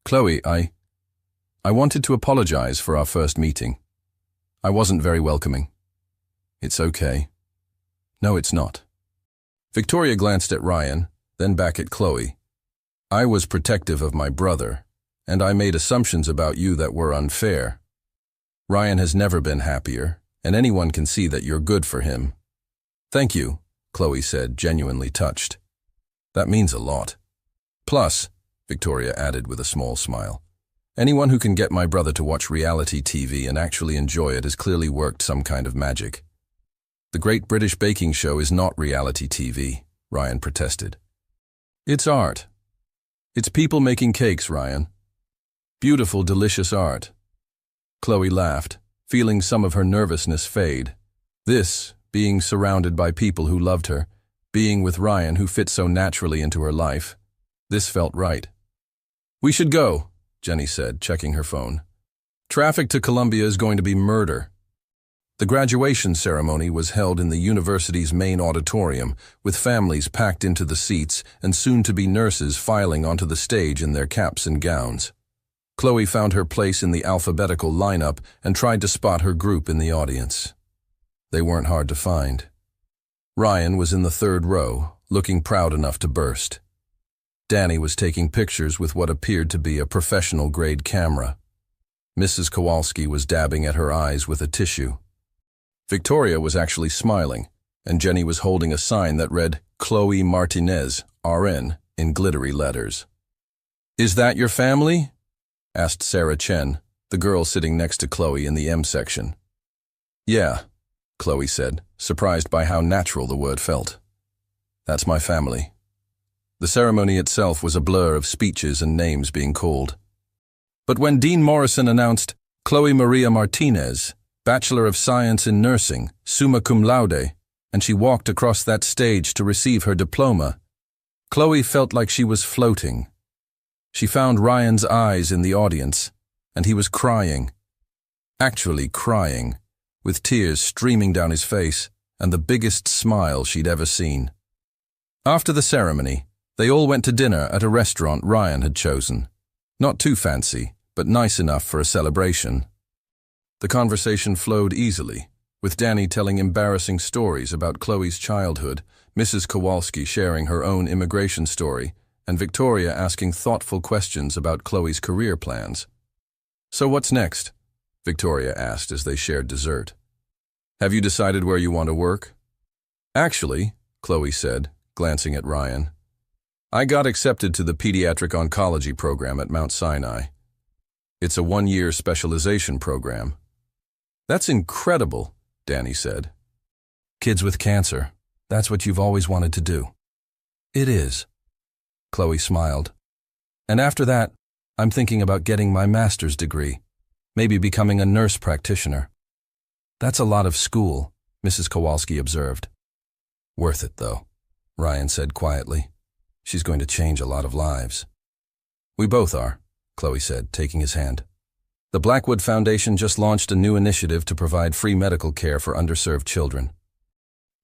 Chloe, I wanted to apologize for our first meeting. I wasn't very welcoming. It's okay. No, it's not. Victoria glanced at Ryan, then back at Chloe. I was protective of my brother, and I made assumptions about you that were unfair. Ryan has never been happier, and anyone can see that you're good for him. Thank you, Chloe said, genuinely touched. That means a lot. Plus, Victoria added with a small smile, anyone who can get my brother to watch reality TV and actually enjoy it has clearly worked some kind of magic. The Great British Baking Show is not reality TV, Ryan protested. It's art. It's people making cakes, Ryan. Beautiful, delicious art. Chloe laughed, feeling some of her nervousness fade. This, being surrounded by people who loved her, being with Ryan who fit so naturally into her life, this felt right. We should go, Jenny said, checking her phone. Traffic to Columbia is going to be murder. The graduation ceremony was held in the university's main auditorium, with families packed into the seats and soon-to-be nurses filing onto the stage in their caps and gowns. Chloe found her place in the alphabetical lineup and tried to spot her group in the audience. They weren't hard to find. Ryan was in the third row, looking proud enough to burst. Danny was taking pictures with what appeared to be a professional-grade camera. Mrs. Kowalski was dabbing at her eyes with a tissue. Victoria was actually smiling, and Jenny was holding a sign that read, Chloe Martinez, RN, in glittery letters. "Is that your family?" asked Sarah Chen, the girl sitting next to Chloe in the M section. "Yeah," Chloe said, surprised by how natural the word felt. "That's my family." The ceremony itself was a blur of speeches and names being called. But when Dean Morrison announced, Chloe Maria Martinez, Bachelor of Science in Nursing, summa cum laude, and she walked across that stage to receive her diploma, Chloe felt like she was floating. She found Ryan's eyes in the audience, and he was crying. Actually crying, with tears streaming down his face and the biggest smile she'd ever seen. After the ceremony, they all went to dinner at a restaurant Ryan had chosen. Not too fancy, but nice enough for a celebration. The conversation flowed easily, with Danny telling embarrassing stories about Chloe's childhood, Mrs. Kowalski sharing her own immigration story, and Victoria asking thoughtful questions about Chloe's career plans. "So what's next?" Victoria asked as they shared dessert. "Have you decided where you want to work?" "Actually," Chloe said, glancing at Ryan, "I got accepted to the pediatric oncology program at Mount Sinai. It's a 1-year specialization program." "That's incredible," Danny said. "Kids with cancer, that's what you've always wanted to do." "It is," Chloe smiled. "And after that, I'm thinking about getting my master's degree, maybe becoming a nurse practitioner." "That's a lot of school," Mrs. Kowalski observed. "Worth it, though," Ryan said quietly. "She's going to change a lot of lives." "We both are," Chloe said, taking his hand. "The Blackwood Foundation just launched a new initiative to provide free medical care for underserved children.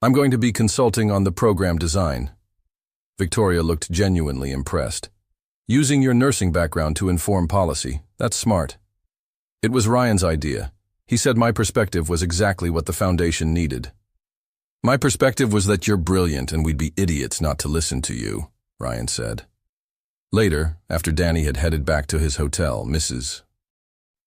I'm going to be consulting on the program design." Victoria looked genuinely impressed. "Using your nursing background to inform policy, that's smart." "It was Ryan's idea. He said my perspective was exactly what the foundation needed." "My perspective was that you're brilliant and we'd be idiots not to listen to you," Ryan said. Later, after Danny had headed back to his hotel, Mrs.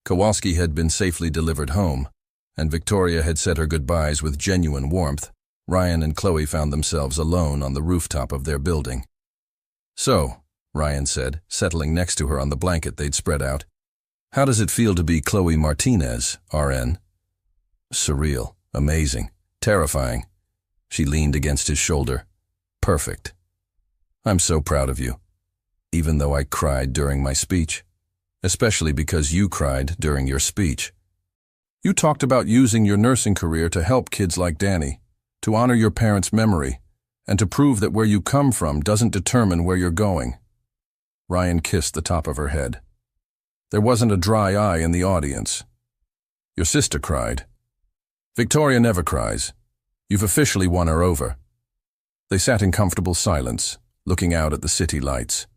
Kowalski had been safely delivered home, and Victoria had said her goodbyes with genuine warmth. Ryan and Chloe found themselves alone on the rooftop of their building. "So," Ryan said, settling next to her on the blanket they'd spread out, "how does it feel to be Chloe Martinez, RN?" "Surreal, amazing, terrifying." She leaned against his shoulder. "Perfect. I'm so proud of you, even though I cried during my speech, especially because you cried during your speech. You talked about using your nursing career to help kids like Danny, to honor your parents' memory, and to prove that where you come from doesn't determine where you're going." Ryan kissed the top of her head. There wasn't a dry eye in the audience. "Your sister cried." "Victoria never cries. You've officially won her over." They sat in comfortable silence, looking out at the city lights.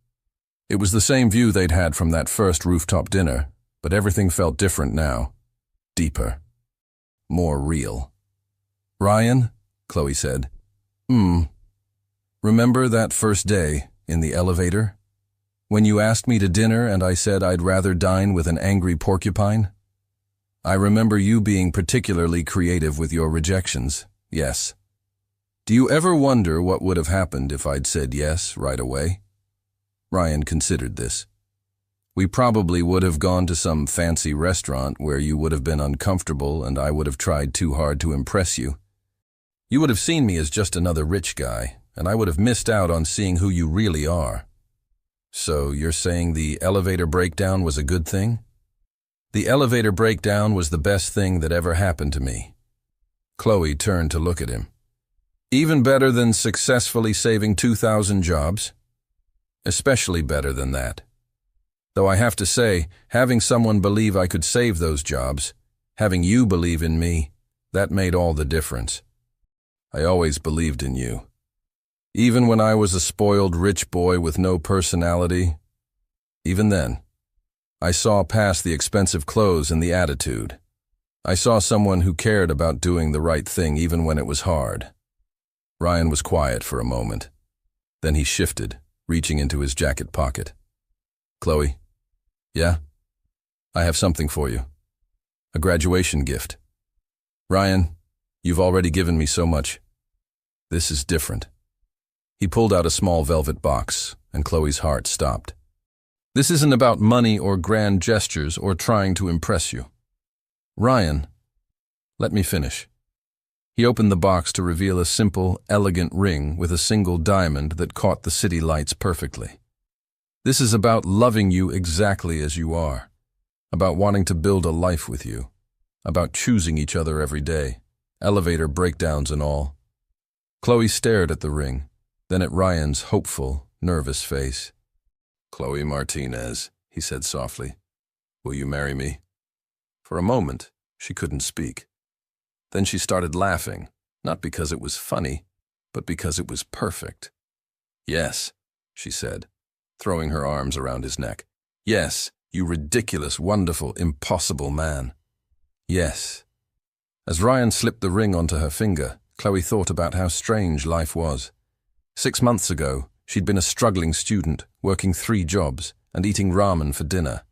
It was the same view they'd had from that first rooftop dinner, but everything felt different now. Deeper. More real. "Ryan," Chloe said. Remember that first day, in the elevator? When you asked me to dinner and I said I'd rather dine with an angry porcupine? I remember you being particularly creative with your rejections, yes. Do you ever wonder what would have happened if I'd said yes right away?" Ryan considered this. "We probably would have gone to some fancy restaurant where you would have been uncomfortable and I would have tried too hard to impress you. You would have seen me as just another rich guy, and I would have missed out on seeing who you really are. So you're saying the elevator breakdown was a good thing?" "The elevator breakdown was the best thing that ever happened to me." Chloe turned to look at him. "Even better than successfully saving 2,000 jobs?" "Especially better than that." Though I have to say, having someone believe I could save those jobs, having you believe in me, that made all the difference. I always believed in you. Even when I was a spoiled rich boy with no personality, even then, I saw past the expensive clothes and the attitude. I saw someone who cared about doing the right thing even when it was hard. Ryan was quiet for a moment. Then he shifted, reaching into his jacket pocket. Chloe? Yeah? I have something for you. A graduation gift. Ryan, you've already given me so much. This is different. He pulled out a small velvet box, and Chloe's heart stopped. This isn't about money or grand gestures or trying to impress you. Ryan, let me finish. He opened the box to reveal a simple, elegant ring with a single diamond that caught the city lights perfectly. This is about loving you exactly as you are, about wanting to build a life with you, about choosing each other every day, elevator breakdowns and all. Chloe stared at the ring, then at Ryan's hopeful, nervous face. Chloe Martinez, he said softly, will you marry me? For a moment, she couldn't speak. Then she started laughing, not because it was funny, but because it was perfect. Yes, she said, throwing her arms around his neck. Yes, you ridiculous, wonderful, impossible man. Yes. As Ryan slipped the ring onto her finger, Chloe thought about how strange life was. 6 months ago, she'd been a struggling student, working 3 jobs, and eating ramen for dinner.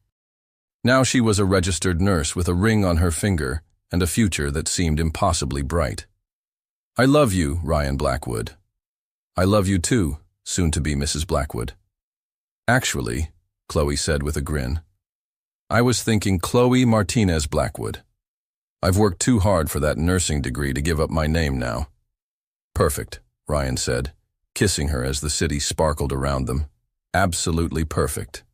Now she was a registered nurse with a ring on her finger and a future that seemed impossibly bright. I love you, Ryan Blackwood. I love you too, soon-to-be Mrs. Blackwood. Actually, Chloe said with a grin, I was thinking Chloe Martinez Blackwood. I've worked too hard for that nursing degree to give up my name now. Perfect, Ryan said, kissing her as the city sparkled around them. Absolutely perfect.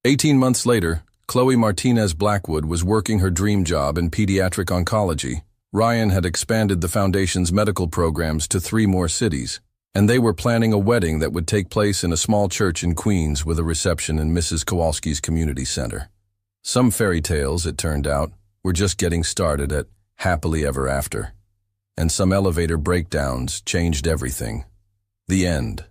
18 months later, Chloe Martinez Blackwood was working her dream job in pediatric oncology. Ryan had expanded the foundation's medical programs to 3 more cities, and they were planning a wedding that would take place in a small church in Queens with a reception in Mrs. Kowalski's community center. Some fairy tales, it turned out, were just getting started at happily ever after, and some elevator breakdowns changed everything. The end.